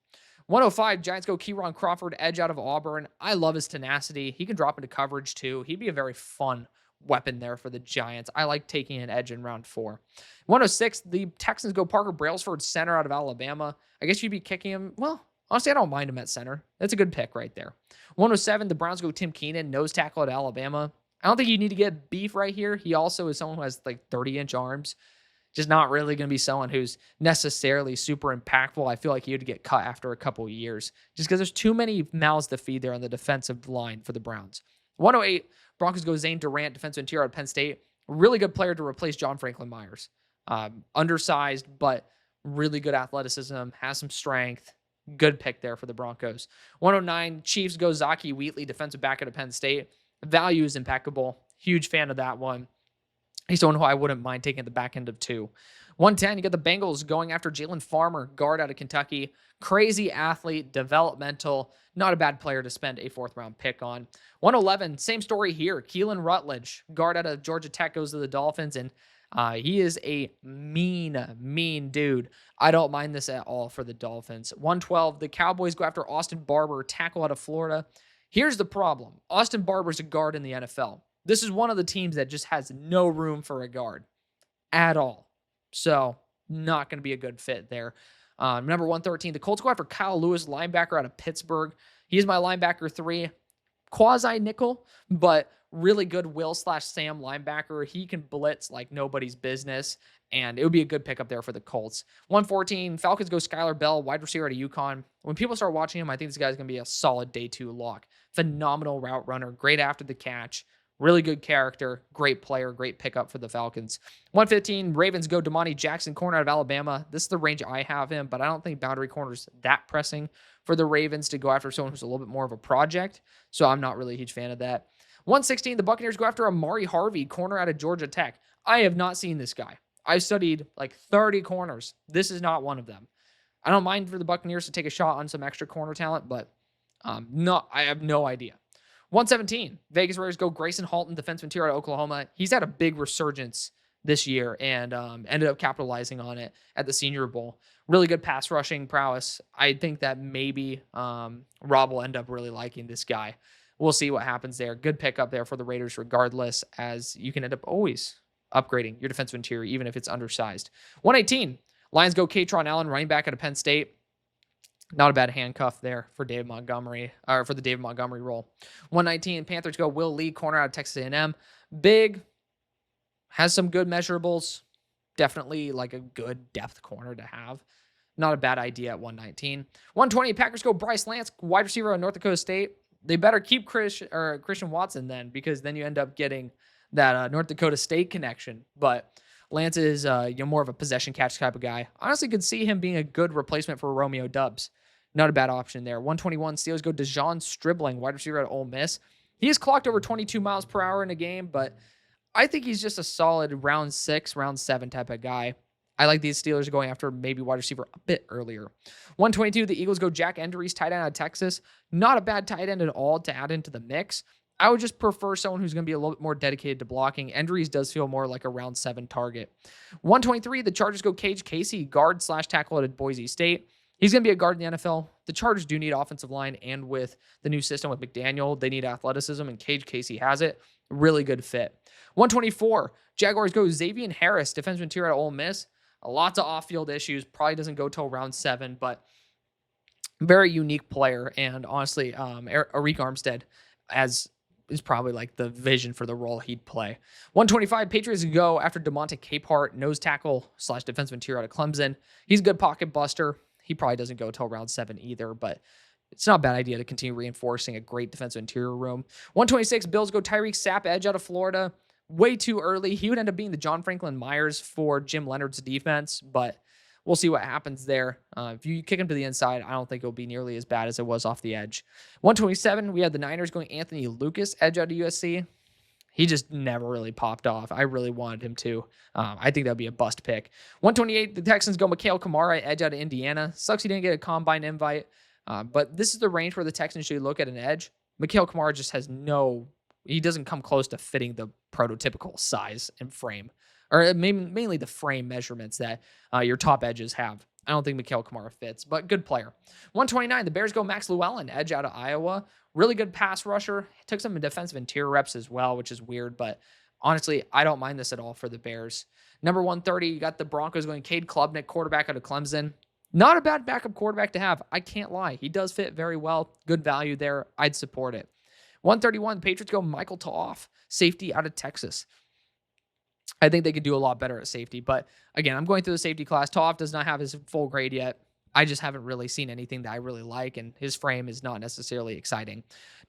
105, Giants go Kieron Crawford, edge out of Auburn. I love his tenacity. He can drop into coverage too. He'd be a very fun weapon there for the Giants. I like taking an edge in round 4. 106, the Texans go Parker Brailsford, center out of Alabama. I guess you'd be kicking him. Well, honestly, I don't mind him at center. That's a good pick right there. 107, the Browns go Tim Keenan, nose tackle at Alabama. I don't think you need to get beef right here. He also is someone who has like 30-inch arms. Just not really going to be someone who's necessarily super impactful. I feel like he would get cut after a couple of years just because there's too many mouths to feed there on the defensive line for the Browns. 108, Broncos go Zane Durant, defensive interior at Penn State. Really good player to replace John Franklin Myers. Undersized, but really good athleticism, has some strength. Good pick there for the Broncos. 109, Chiefs go Zaki Wheatley, defensive back out of Penn State. Value is impeccable. Huge fan of that one. He's someone who I wouldn't mind taking at the back end of 2. 110, you got the Bengals going after Jalen Farmer, guard out of Kentucky. Crazy athlete, developmental, not a bad player to spend a 4th-round pick on. 111, same story here. Keelan Rutledge, guard out of Georgia Tech, goes to the Dolphins, and he is a mean dude. I don't mind this at all for the Dolphins. 112, the Cowboys go after Austin Barber, tackle out of Florida. Here's the problem. Austin Barber's a guard in the NFL. This is one of the teams that just has no room for a guard at all. So, not going to be a good fit there. Number 113, the Colts go after Kyle Lewis, linebacker out of Pittsburgh. He's my linebacker 3. Quasi-nickel, but really good Will/Sam linebacker. He can blitz like nobody's business, and it would be a good pickup there for the Colts. 114, Falcons go Skylar Bell, wide receiver out of UConn. When people start watching him, I think this guy's going to be a solid day 2 lock. Phenomenal route runner, great after the catch, really good character, great player, great pickup for the Falcons. 115, Ravens go Damani Jackson, corner out of Alabama. This is the range I have him, but I don't think boundary corner's that pressing for the Ravens to go after someone who's a little bit more of a project, so I'm not really a huge fan of that. 116, the Buccaneers go after Amari Harvey, corner out of Georgia Tech. I have not seen this guy. I've studied like 30 corners. This is not one of them. I don't mind for the Buccaneers to take a shot on some extra corner talent, but I have no idea. 117, Vegas Raiders go Grayson Halton, defensive interior out of Oklahoma. He's had a big resurgence this year and ended up capitalizing on it at the Senior Bowl. Really good pass rushing prowess. I think that maybe Rob will end up really liking this guy. We'll see what happens there. Good pickup there for the Raiders, regardless, as you can end up always upgrading your defensive interior, even if it's undersized. 118. Lions go Katron Allen, running back out of Penn State. Not a bad handcuff there for David Montgomery, or for the David Montgomery role. 119. Panthers go Will Lee, corner out of Texas A&M. Big, has some good measurables. Definitely like a good depth corner to have. Not a bad idea at 119. 120. Packers go Bryce Lance, wide receiver at North Dakota State. They better keep Christian Watson then, because then you end up getting that North Dakota State connection. But Lance is more of a possession catch type of guy. Honestly, could see him being a good replacement for Romeo Dubs. Not a bad option there. 121. Steelers go DeJon Stribling, wide receiver at Ole Miss. He has clocked over 22 miles per hour in a game, but I think he's just a solid round 6, round 7 type of guy. I like these Steelers going after maybe wide receiver a bit earlier. 122, the Eagles go Jack Endries, tight end out of Texas. Not a bad tight end at all to add into the mix. I would just prefer someone who's going to be a little bit more dedicated to blocking. Endries does feel more like a round 7 target. 123, the Chargers go Cage Casey, guard / tackle at Boise State. He's going to be a guard in the NFL. The Chargers do need offensive line, and with the new system with McDaniel, they need athleticism, and Cage Casey has it. Really good fit. 124, Jaguars go Xavier Harris, defensive interior at Ole Miss. Lots of off-field issues. Probably doesn't go till round 7, but very unique player. And honestly, Arik Armstead is probably like the vision for the role he'd play. 125, Patriots go after DeMonte Capehart, nose tackle / defensive interior out of Clemson. He's a good pocket buster. He probably doesn't go till round 7 either, but it's not a bad idea to continue reinforcing a great defensive interior room. 126, Bills go Tyreek Sapp, edge out of Florida. Way too early. He would end up being the John Franklin Myers for Jim Leonard's defense, but we'll see what happens there. If you kick him to the inside, I don't think it'll be nearly as bad as it was off the edge. 127, we had the Niners going Anthony Lucas, edge out of USC. He just never really popped off. I really wanted him to. I think that would be a bust pick. 128, the Texans go Mikhail Kamara, edge out of Indiana. Sucks he didn't get a combine invite, but this is the range where the Texans should look at an edge. Mikhail Kamara just has he doesn't come close to fitting the prototypical size and frame, or mainly the frame measurements that your top edges have. I don't think Mikhail Kamara fits, but good player. 129, the Bears go Max Llewellyn, edge out of Iowa. Really good pass rusher. Took some defensive interior reps as well, which is weird, but honestly, I don't mind this at all for the Bears. Number 130, you got the Broncos going Cade Klubnik, quarterback out of Clemson. Not a bad backup quarterback to have. I can't lie. He does fit very well. Good value there. I'd support it. 131, the Patriots go Michael Toff, safety out of Texas. I think they could do a lot better at safety, but again, I'm going through the safety class. Toff does not have his full grade yet. I just haven't really seen anything that I really like, and his frame is not necessarily exciting.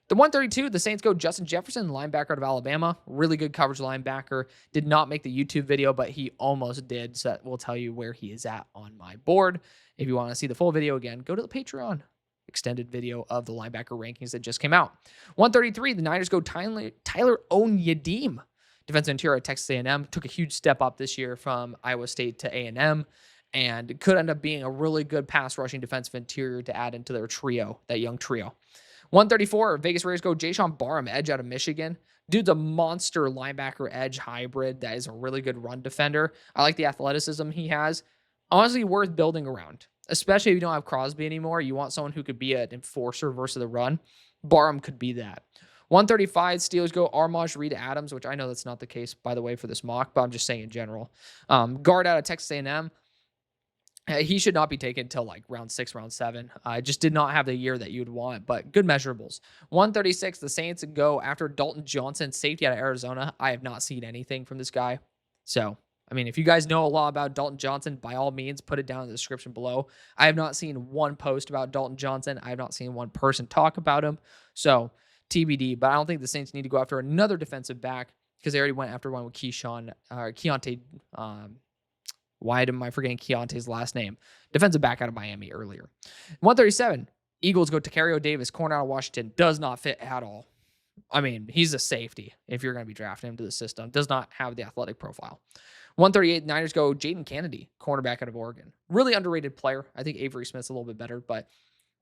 The 132, the Saints go Justin Jefferson, linebacker out of Alabama. Really good coverage linebacker. Did not make the YouTube video, but he almost did, so that will tell you where he is at on my board. If you want to see the full video again, go to the Patreon. Extended video of the linebacker rankings that just came out. 133, the Niners go Tyler Onyedim, defensive interior at Texas A&M. Took a huge step up this year from Iowa State to A&M, and could end up being a really good pass rushing defensive interior to add into their trio, that young trio. 134, Vegas Raiders go Jayshawn Barham, edge out of Michigan. Dude's a monster linebacker edge hybrid that is a really good run defender. I like the athleticism he has. Honestly, worth building around, especially if you don't have Crosby anymore. You want someone who could be an enforcer versus the run. Barham could be that. 135, Steelers go Armaj Reed Adams, which I know that's not the case, by the way, for this mock, but I'm just saying in general. Guard out of Texas A&M. He should not be taken until like round 6, round 7. Just did not have the year that you'd want, but good measurables. 136, the Saints go after Dalton Johnson, safety out of Arizona. I have not seen anything from this guy. So, I mean, if you guys know a lot about Dalton Johnson, by all means, put it down in the description below. I have not seen one post about Dalton Johnson. I have not seen one person talk about him. So, TBD, but I don't think the Saints need to go after another defensive back because they already went after one with Keontae. Why am I forgetting Keontae's last name? Defensive back out of Miami earlier. 137, Eagles go Tacario Davis, corner out of Washington. Does not fit at all. I mean, he's a safety if you're going to be drafting him to the system. Does not have the athletic profile. 138, Niners go Jaden Kennedy, cornerback out of Oregon. Really underrated player. I think Avery Smith's a little bit better, but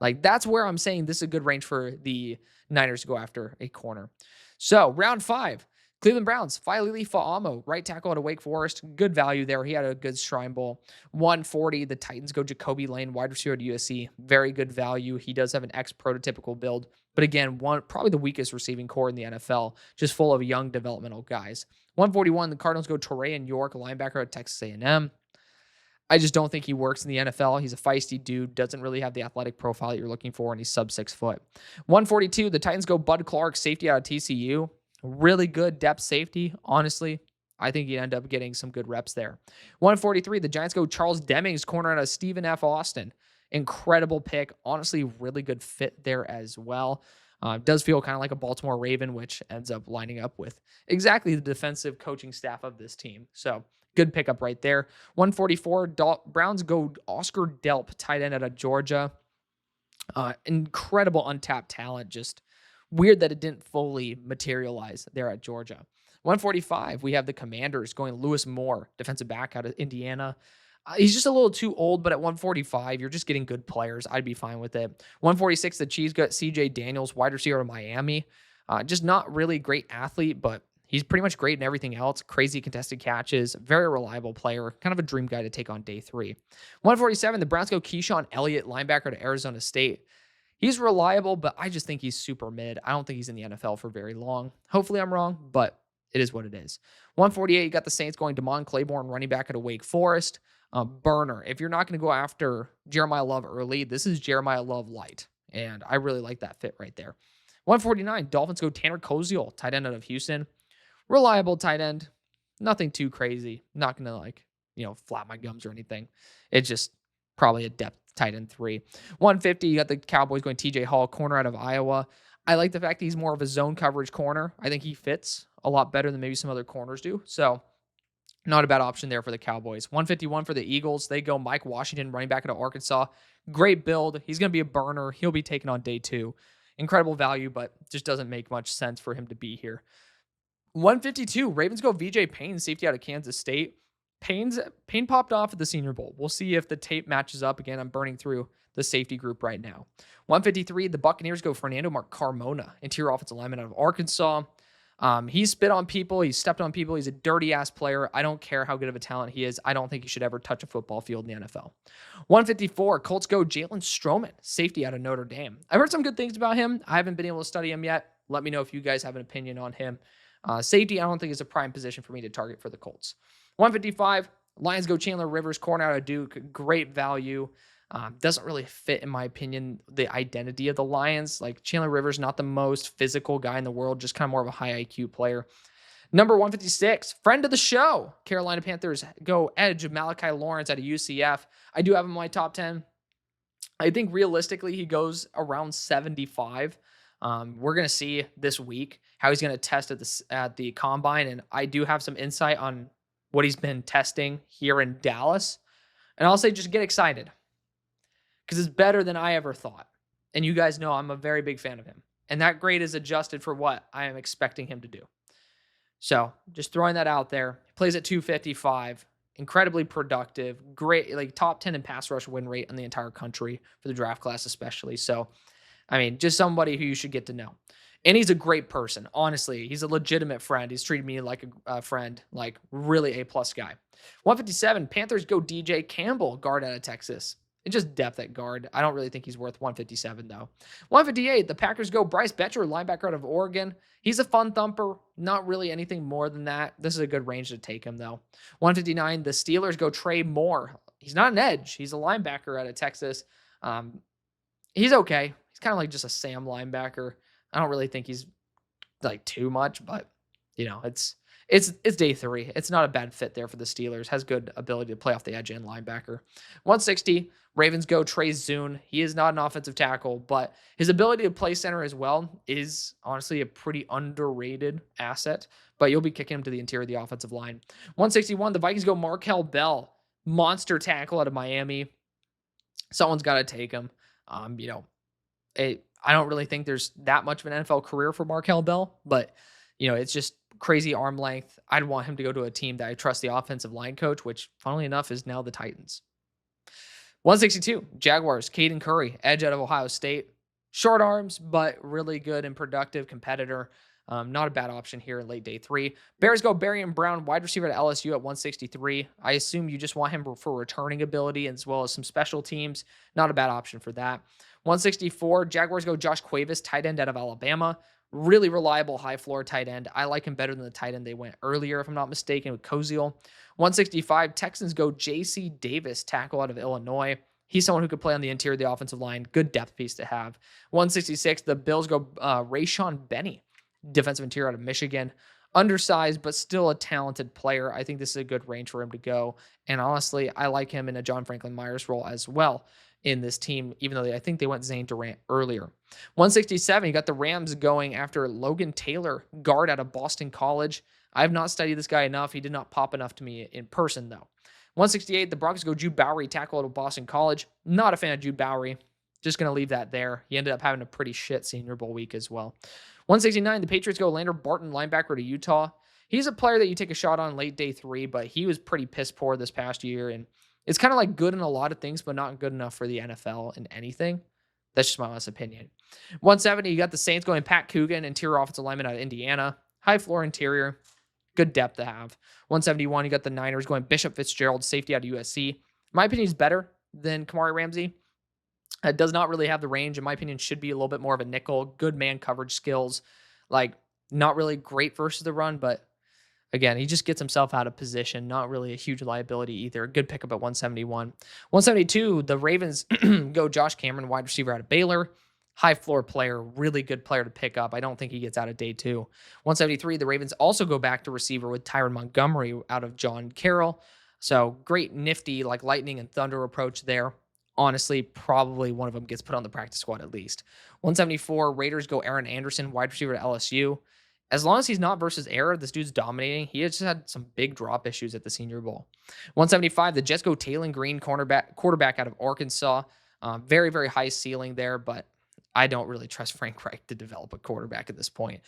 like that's where I'm saying this is a good range for the Niners to go after a corner. So round 5, Cleveland Browns, Filili Fa'amo, right tackle out of Wake Forest. Good value there. He had a good Shrine Bowl. 140. The Titans go Jacoby Lane, wide receiver at USC. Very good value. He does have an ex-prototypical build. But again, probably the weakest receiving core in the NFL, just full of young developmental guys. 141. The Cardinals go Tereyan York, linebacker at Texas A&M. I just don't think he works in the NFL. He's a feisty dude, doesn't really have the athletic profile that you're looking for, and he's sub 6 foot. 142, the Titans go Bud Clark, safety out of TCU. Really good depth safety. Honestly, I think he'd end up getting some good reps there. 143, the Giants go Charles Demings, corner out of Stephen F. Austin. Incredible pick. Honestly, really good fit there as well. Does feel kind of like a Baltimore Raven, which ends up lining up with exactly the defensive coaching staff of this team. So good pickup right there. 144, Browns go Oscar Delp, tight end out of Georgia. Incredible untapped talent. Just weird that it didn't fully materialize there at Georgia. 145, we have the Commanders going Lewis Moore, defensive back out of Indiana. He's just a little too old, but at 145, you're just getting good players. I'd be fine with it. 146, the Chiefs got CJ Daniels, wide receiver of Miami. Just not really great athlete, but he's pretty much great in everything else. Crazy contested catches, very reliable player, kind of a dream guy to take on day 3. 147, the Browns go Keyshawn Elliott, linebacker to Arizona State. He's reliable, but I just think he's super mid. I don't think he's in the NFL for very long. Hopefully I'm wrong, but it is what it is. 148, you got the Saints going Damon Claiborne, running back at a Wake Forest. Burner. If you're not going to go after Jeremiah Love early, this is Jeremiah Love light. And I really like that fit right there. 149, Dolphins go Tanner Koziel, tight end out of Houston. Reliable tight end. Nothing too crazy. Not going to flap my gums or anything. It's just probably a depth tight end 3. 150, you got the Cowboys going TJ Hall, corner out of Iowa. I like the fact that he's more of a zone coverage corner. I think he fits a lot better than maybe some other corners do. So not a bad option there for the Cowboys. 151 for the Eagles. They go Mike Washington, running back out of Arkansas. Great build. He's going to be a burner. He'll be taken on day 2. Incredible value, but just doesn't make much sense for him to be here. 152, Ravens go VJ Payne, safety out of Kansas State. Payne popped off at the Senior Bowl. We'll see if the tape matches up. Again, I'm burning through the safety group right now. 153, the Buccaneers go Fernando Mark Carmona, interior offensive lineman out of Arkansas. He's spit on people. He's stepped on people. He's a dirty ass player. I don't care how good of a talent he is. I don't think he should ever touch a football field in the NFL. 154, Colts go Jalen Stroman, safety out of Notre Dame. I've heard some good things about him. I haven't been able to study him yet. Let me know if you guys have an opinion on him. Safety, I don't think is a prime position for me to target for the Colts. 155, Lions go Chandler Rivers, corner out of Duke. Great value. Doesn't really fit, in my opinion, the identity of the Lions. Like Chandler Rivers, not the most physical guy in the world, just kind of more of a high IQ player. Number 156, friend of the show, Carolina Panthers go edge of Malachi Lawrence out of UCF. I do have him in my top 10. I think realistically he goes around 75. We're going to see this week how he's going to test at the combine, and I do have some insight on what he's been testing here in Dallas. And I'll say just get excited because it's better than I ever thought. And you guys know I'm a very big fan of him. And that grade is adjusted for what I am expecting him to do. So just throwing that out there. He plays at 255. Incredibly productive. Great, like top 10 in pass rush win rate in the entire country for the draft class especially. So, I mean, just somebody who you should get to know. And he's a great person. Honestly, he's a legitimate friend. He's treated me like a friend, like really A-plus guy. 157, Panthers go DJ Campbell, guard out of Texas. It's just depth at guard. I don't really think he's worth 157, though. 158, the Packers go Bryce Betcher, linebacker out of Oregon. He's a fun thumper. Not really anything more than that. This is a good range to take him, though. 159, the Steelers go Trey Moore. He's not an edge. He's a linebacker out of Texas. He's okay. He's kind of like just a Sam linebacker. I don't really think he's like too much, but it's day 3. It's not a bad fit there for the Steelers. Has good ability to play off the edge and linebacker. 160, Ravens go Trey Zune. He is not an offensive tackle, but his ability to play center as well is honestly a pretty underrated asset, but you'll be kicking him to the interior of the offensive line. 161, the Vikings go Markel Bell, monster tackle out of Miami. Someone's got to take him. I don't really think there's that much of an NFL career for Markel Bell, but it's just crazy arm length. I'd want him to go to a team that I trust the offensive line coach, which funnily enough is now the Titans. 162, Jaguars, Caden Curry, edge out of Ohio State. Short arms, but really good and productive competitor. Not a bad option here in late day 3. Bears go Barry Brown, wide receiver at LSU at 163. I assume you just want him for returning ability as well as some special teams. Not a bad option for that. 164, Jaguars go Josh Cuevas, tight end out of Alabama. Really reliable high floor tight end. I like him better than the tight end they went earlier, if I'm not mistaken, with Koziel. 165, Texans go J.C. Davis, tackle out of Illinois. He's someone who could play on the interior of the offensive line. Good depth piece to have. 166, the Bills go Rayshon Benny, defensive interior out of Michigan. Undersized, but still a talented player. I think this is a good range for him to go. And honestly, I like him in a John Franklin Myers role as well in this team, even though I think they went Zane Durant earlier. 167, you got the Rams going after Logan Taylor, guard out of Boston College. I have not studied this guy enough. He did not pop enough to me in person, though. 168, the Broncos go Jude Bowery, tackle out of Boston College. Not a fan of Jude Bowery. Just going to leave that there. He ended up having a pretty shit Senior Bowl week as well. 169, the Patriots go Lander Barton, linebacker to Utah. He's a player that you take a shot on late day 3, but he was pretty piss poor this past year. And it's kind of like good in a lot of things, but not good enough for the NFL in anything. That's just my honest opinion. 170, you got the Saints going Pat Coogan, interior offensive lineman out of Indiana. High floor interior. Good depth to have. 171, you got the Niners going Bishop Fitzgerald, safety out of USC. In my opinion, he's better than Kamari Ramsey. Does not really have the range. In my opinion, should be a little bit more of a nickel. Good man coverage skills. Like, not really great versus the run, but again, he just gets himself out of position. Not really a huge liability either. Good pickup at 171. 172, the Ravens go Josh Cameron, wide receiver out of Baylor. High floor player, really good player to pick up. I don't think he gets out of day 2. 173, the Ravens also go back to receiver with Tyron Montgomery out of John Carroll. So great, nifty, like lightning and thunder approach there. Honestly, probably one of them gets put on the practice squad at least. 174, Raiders go Aaron Anderson, wide receiver at LSU. As long as he's not versus error, this dude's dominating. He has just had some big drop issues at the Senior Bowl. 175, the Jets go Taylon Green, quarterback out of Arkansas. Very, very high ceiling there, but I don't really trust Frank Reich to develop a quarterback at this point.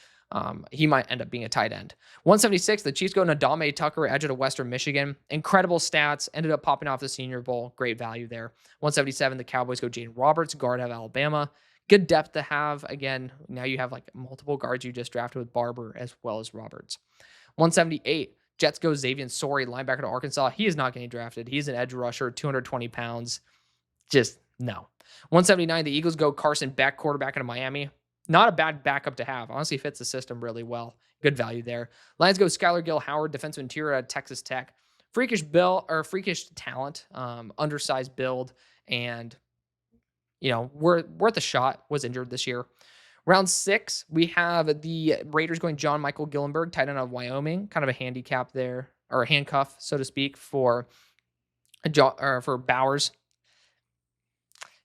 He might end up being a tight end. 176, the Chiefs go Nadame Tucker, edge out of Western Michigan. Incredible stats. Ended up popping off the Senior Bowl. Great value there. 177, the Cowboys go Jaden Roberts, guard out of Alabama. Good depth to have. Again, now you have like multiple guards you just drafted with Barber as well as Roberts. 178, Jets go Xavier Sorey, linebacker to Arkansas. He is not getting drafted. He's an edge rusher, 220 pounds. Just no. 179, the Eagles go Carson Beck, quarterback out of Miami. Not a bad backup to have. Honestly, fits the system really well. Good value there. Lions go Skylar Gill Howard, defensive interior at Texas Tech. Freakish talent, undersized build, and worth a shot. Was injured this year. Round 6, we have the Raiders going John Michael Gillenberg, tight end of Wyoming. Kind of a handicap there, or a handcuff, so to speak, for Bowers.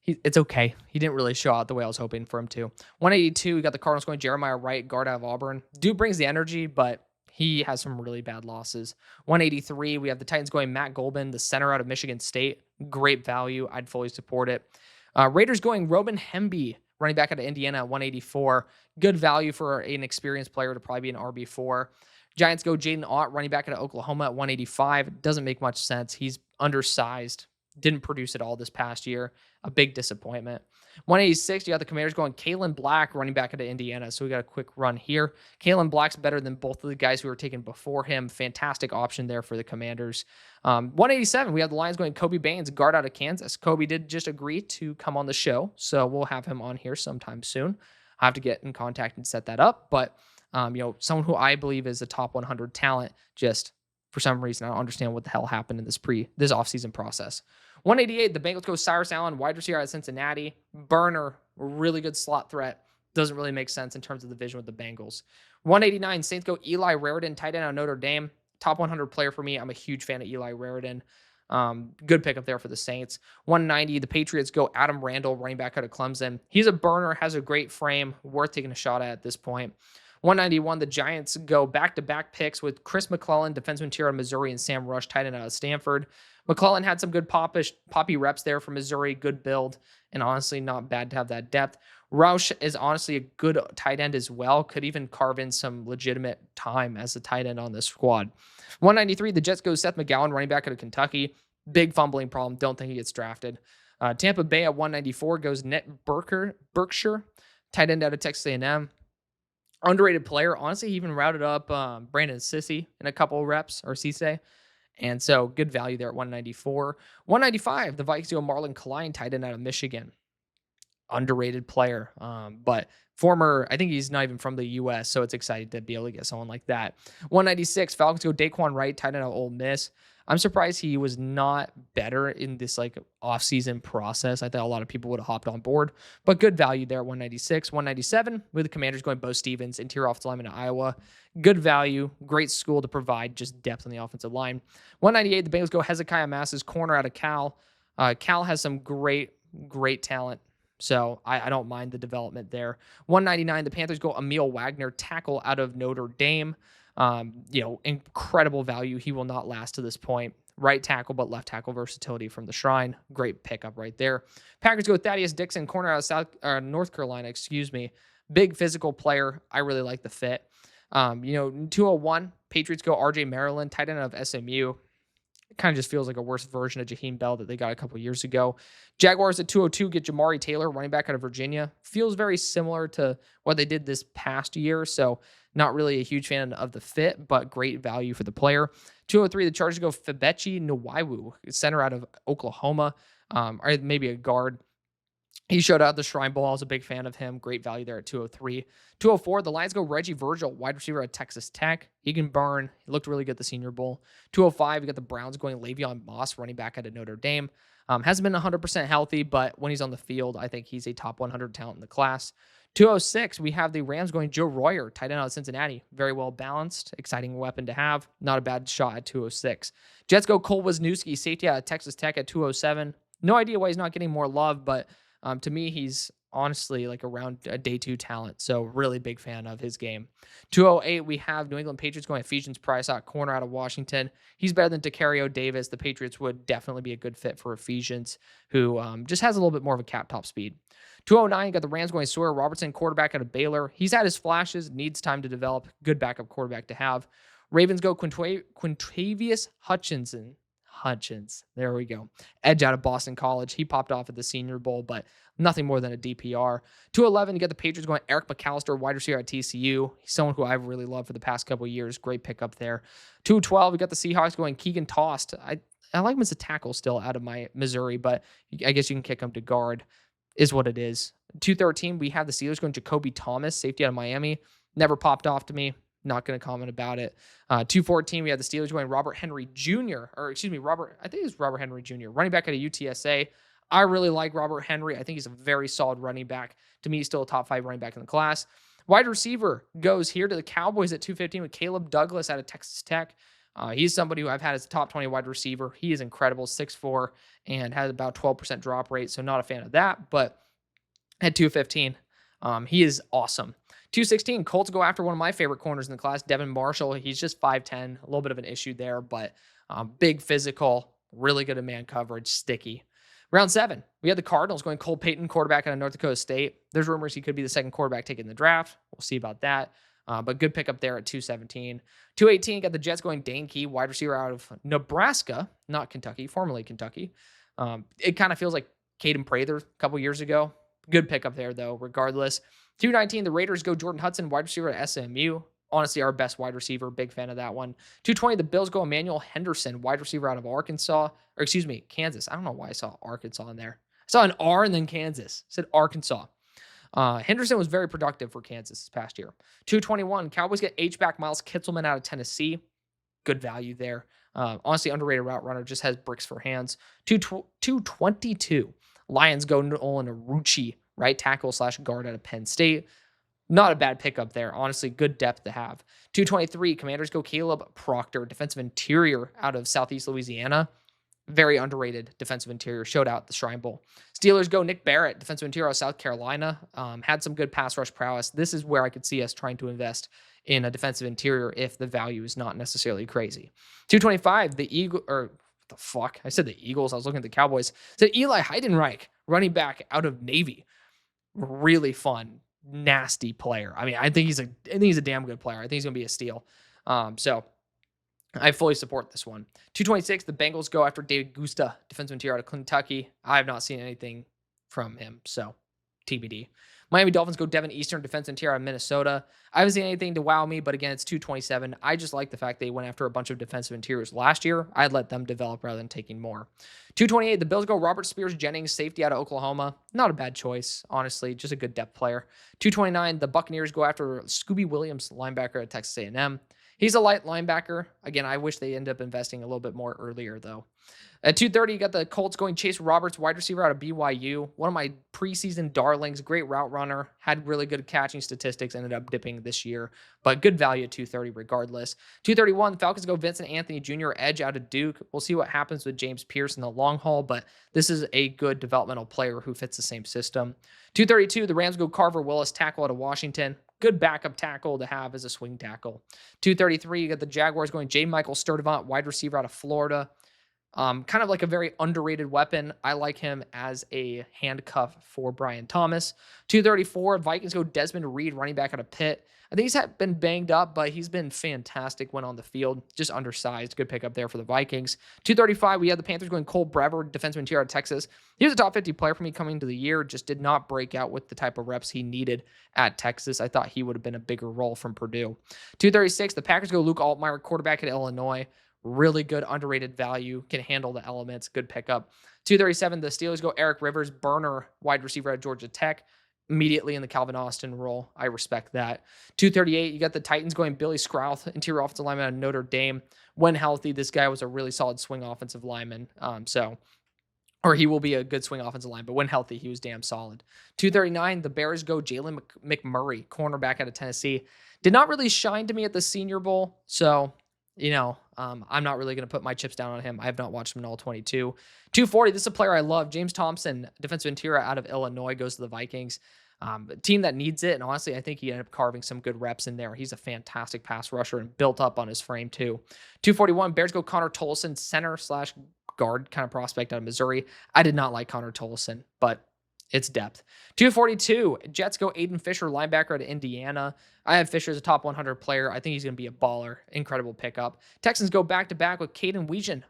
It's okay. He didn't really show out the way I was hoping for him to. 182, we got the Cardinals going Jeremiah Wright, guard out of Auburn. Dude brings the energy, but he has some really bad losses. 183, we have the Titans going Matt Golban, the center out of Michigan State. Great value. I'd fully support it. Raiders going Robin Hemby, running back out of Indiana at 184. Good value for an experienced player to probably be an RB4. Giants go Jaden Ott, running back out of Oklahoma at 185. Doesn't make much sense. He's undersized. Didn't produce at all this past year. A big disappointment. 186, you got the Commanders going Kalen Black, running back out of Indiana. So we got a quick run here. Kalen Black's better than both of the guys who were taken before him. Fantastic option there for the Commanders. 187, we have the Lions going Kobe Baines, guard out of Kansas. Kobe did just agree to come on the show, so we'll have him on here sometime soon. I have to get in contact and set that up, but someone who I believe is a top 100 talent, just for some reason, I don't understand what the hell happened in this offseason process. 188, the Bengals go Cyrus Allen, wide receiver out of Cincinnati. Burner, really good slot threat. Doesn't really make sense in terms of the vision with the Bengals. 189, Saints go Eli Raridan, tight end out of Notre Dame. Top 100 player for me. I'm a huge fan of Eli Raridan. Good pickup there for the Saints. 190, the Patriots go Adam Randall, running back out of Clemson. He's a burner, has a great frame, worth taking a shot at this point. 191, the Giants go back-to-back picks with Chris McClellan, defensive interior out of Missouri, and Sam Rush, tight end out of Stanford. McClellan had some good poppy reps there for Missouri, good build, and honestly not bad to have that depth. Roush is honestly a good tight end as well. Could even carve in some legitimate time as a tight end on this squad. 193, the Jets go Seth McGowan, running back out of Kentucky. Big fumbling problem. Don't think he gets drafted. Tampa Bay at 194 goes Berkshire, tight end out of Texas A&M. Underrated player. Honestly, he even routed up Brandon Sissy in a couple of reps, or Cisse. And so good value there at 194. 195, the Vikings go Marlon Klein, tight end out of Michigan. Underrated player. But former, I think he's not even from the US, so it's exciting to be able to get someone like that. 196, Falcons go Daquan Wright, tight end out of Ole Miss. I'm surprised he was not better in this like offseason process. I thought a lot of people would have hopped on board, but good value there at 196. 197, with the Commanders going Bo Stevens, interior offensive lineman at Iowa. Good value, great school to provide just depth on the offensive line. 198, the Bengals go Hezekiah Masses, corner out of Cal. Cal has some great talent. So I don't mind the development there. 199, the Panthers go Emil Wagner, tackle out of Notre Dame. Incredible value. He will not last to this point. Right tackle, but left tackle versatility from the Shrine. Great pickup right there. Packers go Thaddeus Dixon, corner out of North Carolina, excuse me. Big physical player. I really like the fit. 201, Patriots go RJ Maryland, tight end of SMU. It kind of just feels like a worse version of Jaheim Bell that they got a couple years ago. Jaguars at 202 get Jamari Taylor, running back out of Virginia. Feels very similar to what they did this past year, so not really a huge fan of the fit, but great value for the player. 203, the Chargers go Febechi Nwaiwu, center out of Oklahoma, or maybe a guard. He showed out at the Shrine Bowl. I was a big fan of him. Great value there at 203. 204, the Lions go Reggie Virgil, wide receiver at Texas Tech. He can burn. He looked really good at the Senior Bowl. 205, you got the Browns going Le'Veon Moss, running back out of Notre Dame. Hasn't been 100% healthy, but when he's on the field, I think he's a top 100 talent in the class. 206, we have the Rams going Joe Royer, tight end out of Cincinnati. Very well balanced, exciting weapon to have. Not a bad shot at 206. Jets go Cole Wisniewski, safety out of Texas Tech at 207. No idea why he's not getting more love, but to me, he's honestly like around a day two talent. So really big fan of his game. 208, we have New England Patriots going Ephesians Price out corner out of Washington. He's better than Decario Davis. The Patriots would definitely be a good fit for Ephesians, who just has a little bit more of a cap top speed. 209, got the Rams going Sawyer Robertson, quarterback out of Baylor. He's had his flashes, needs time to develop. Good backup quarterback to have. Ravens go Quintavious Hutchins. There we go. Edge out of Boston College. He popped off at the Senior Bowl, but nothing more than a DPR. 211, you got the Patriots going Eric McAllister, wide receiver at TCU. He's someone who I've really loved for the past couple of years. Great pickup there. 212, we got the Seahawks going Keegan Tost. I like him as a tackle still out of my Missouri, but I guess you can kick him to guard, is what it is. 213, we have the Steelers going Jacoby Thomas, safety out of Miami. Never popped off to me. Not going to comment about it. 214, we had the Steelers going Robert Henry Jr., I think it's Robert Henry Jr., running back out of UTSA. I really like Robert Henry. I think he's a very solid running back. To me, he's still a top 5 running back in the class. Wide receiver goes here to the Cowboys at 215 with Caleb Douglas out of Texas Tech. He's somebody who I've had as a top 20 wide receiver. He is incredible, 6'4", and has about 12% drop rate, so not a fan of that. But at 215, he is awesome. 216, Colts go after one of my favorite corners in the class, Devin Marshall. He's just 5'10", a little bit of an issue there, but big physical, really good at man coverage, sticky. Round 7, we had the Cardinals going Cole Payton, quarterback out of North Dakota State. There's rumors he could be the second quarterback taken in the draft. We'll see about that. But good pickup there at 217. 218, got the Jets going Dane Key, wide receiver out of Nebraska, not Kentucky, formerly Kentucky. It kind of feels like Caden Prather a couple years ago. Good pickup there, though, regardless. 219, the Raiders go Jordan Hudson, wide receiver at SMU. Honestly, our best wide receiver. Big fan of that one. 220, the Bills go Emmanuel Henderson, wide receiver out of Kansas. I don't know why I saw Arkansas in there. I saw an R and then Kansas. It said Arkansas. Henderson was very productive for Kansas this past year. 221, Cowboys get H-back Miles Kitselman out of Tennessee. Good value there. Honestly, underrated route runner, just has bricks for hands. 222, Lions go Nolan Arucci, right tackle / guard out of Penn State. Not a bad pickup there. Honestly, good depth to have. 223, Commanders go Caleb Proctor, defensive interior out of Southeast Louisiana. Very underrated defensive interior. Showed out at the Shrine Bowl. Steelers go Nick Barrett, defensive interior out of South Carolina. Had some good pass rush prowess. This is where I could see us trying to invest in a defensive interior if the value is not necessarily crazy. 225, the Eagle, or what the fuck? I said the Eagles. I was looking at the Cowboys. It said Eli Heidenreich, running back out of Navy. Really fun, nasty player. I mean, I think he's a damn good player. I think he's gonna be a steal. So I fully support this one. 226, the Bengals go after David Gusta, defensive interior out of Kentucky. I have not seen anything from him, so TBD. Miami Dolphins go Devin Eastern, defensive interior out of Minnesota. I haven't seen anything to wow me, but again, it's 227. I just like the fact they went after a bunch of defensive interiors last year. I'd let them develop rather than taking more. 228, the Bills go Robert Spears Jennings, safety out of Oklahoma. Not a bad choice, honestly, just a good depth player. 229, the Buccaneers go after Scooby Williams, linebacker at Texas A&M. He's a light linebacker. Again, I wish they end up investing a little bit more earlier, though. At 230, you got the Colts going Chase Roberts, wide receiver out of BYU. One of my preseason darlings, great route runner, had really good catching statistics, ended up dipping this year, but good value at 230 regardless. 231, the Falcons go Vincent Anthony Jr., edge out of Duke. We'll see what happens with James Pierce in the long haul, but this is a good developmental player who fits the same system. 232, the Rams go Carver Willis, tackle out of Washington. Good backup tackle to have as a swing tackle. 233, you got the Jaguars going J. Michael Sturdivant, wide receiver out of Florida. Kind of like a very underrated weapon. I like him as a handcuff for Brian Thomas. 234, Vikings go Desmond Reed, running back out of Pitt. I think he's been banged up, but he's been fantastic when on the field. Just undersized. Good pickup there for the Vikings. 235, we had the Panthers going Cole Brever, defensive interior out of Texas. He was a top 50 player for me coming into the year. Just did not break out with the type of reps he needed at Texas. I thought he would have been a bigger role from Purdue. 236, the Packers go Luke Altmaier, quarterback at Illinois. Really good underrated value, can handle the elements, good pickup. 237, the Steelers go Eric Rivers, burner wide receiver at Georgia Tech, immediately in the Calvin Austin role. I respect that. 238, you got the Titans going Billy Scrouth, interior offensive lineman at Notre Dame. When healthy, this guy was a really solid swing offensive lineman. Or he will be a good swing offensive line, but when healthy, he was damn solid. 239, the Bears go Jalen McMurray, cornerback out of Tennessee. Did not really shine to me at the Senior Bowl, so I'm not really going to put my chips down on him. I have not watched him in all 22. 240, this is a player I love. James Thompson, defensive interior out of Illinois, goes to the Vikings. A team that needs it, and honestly, I think he ended up carving some good reps in there. He's a fantastic pass rusher and built up on his frame too. 241, Bears go Connor Tolson, center slash guard kind of prospect out of Missouri. I did not like Connor Tolson, but it's depth. 242, Jets go Aiden Fisher, linebacker out of Indiana. I have Fisher as a top 100 player. I think he's going to be a baller. Incredible pickup. Texans go back-to-back with Caden Weegan,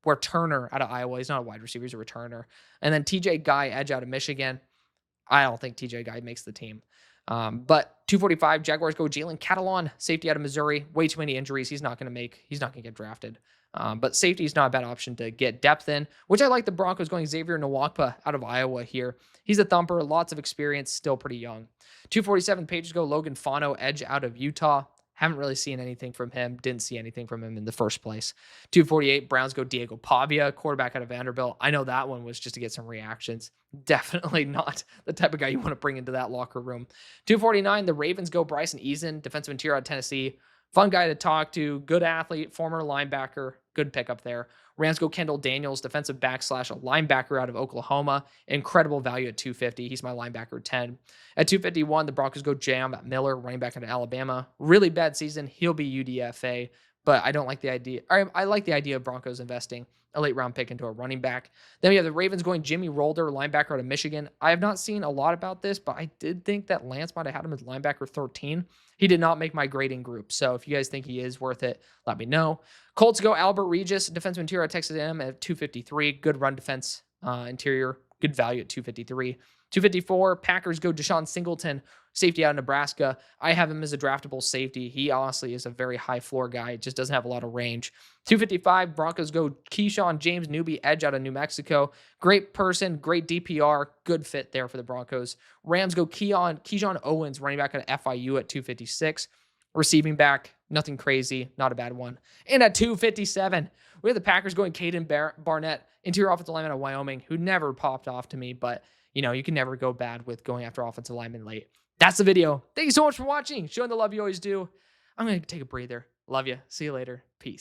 returner out of Iowa. He's not a wide receiver. He's a returner. And then TJ Guy, edge out of Michigan. I don't think TJ Guy makes the team. But 245, Jaguars go Jalen Catalon, safety out of Missouri. Way too many injuries. He's not going to get drafted. But safety is not a bad option to get depth in, which I like the Broncos going Xavier Nwakpa out of Iowa here. He's a thumper, lots of experience, still pretty young. 247, Patriots go Logan Fano, edge out of Utah. Haven't really seen anything from him. Didn't see anything from him in the first place. 248, Browns go Diego Pavia, quarterback out of Vanderbilt. I know that one was just to get some reactions. Definitely not the type of guy you want to bring into that locker room. 249, the Ravens go Bryson Eason, defensive interior out of Tennessee. Fun guy to talk to, good athlete, former linebacker, good pickup there. Rams go Kendall Daniels, defensive back slash a linebacker out of Oklahoma. Incredible value at 250. He's my linebacker 10. At 251, the Broncos go Jam Miller, running back out of Alabama. Really bad season. He'll be UDFA, but I don't like the idea. I like the idea of Broncos investing a late round pick into a running back. Then we have the Ravens going Jimmy Rolder, linebacker out of Michigan. I have not seen a lot about this, but I did think that Lance might have had him as linebacker 13. He did not make my grading group. So if you guys think he is worth it, let me know. Colts go Albert Regis, defensive interior at Texas A&M at 253. Good run defense interior. Good value at 253. 254, Packers go Deshaun Singleton, safety out of Nebraska. I have him as a draftable safety. He honestly is a very high floor guy. Just doesn't have a lot of range. 255, Broncos go Keyshawn James Newby, edge out of New Mexico. Great person, great DPR, good fit there for the Broncos. Rams go Keyshawn Owens, running back at FIU at 256. Receiving back, nothing crazy, not a bad one. And at 257, we have the Packers going Caden Barnett, interior offensive lineman of Wyoming, who never popped off to me, but you can never go bad with going after offensive linemen late. That's the video. Thank you so much for watching. Showing the love you always do. I'm going to take a breather. Love you. See you later. Peace.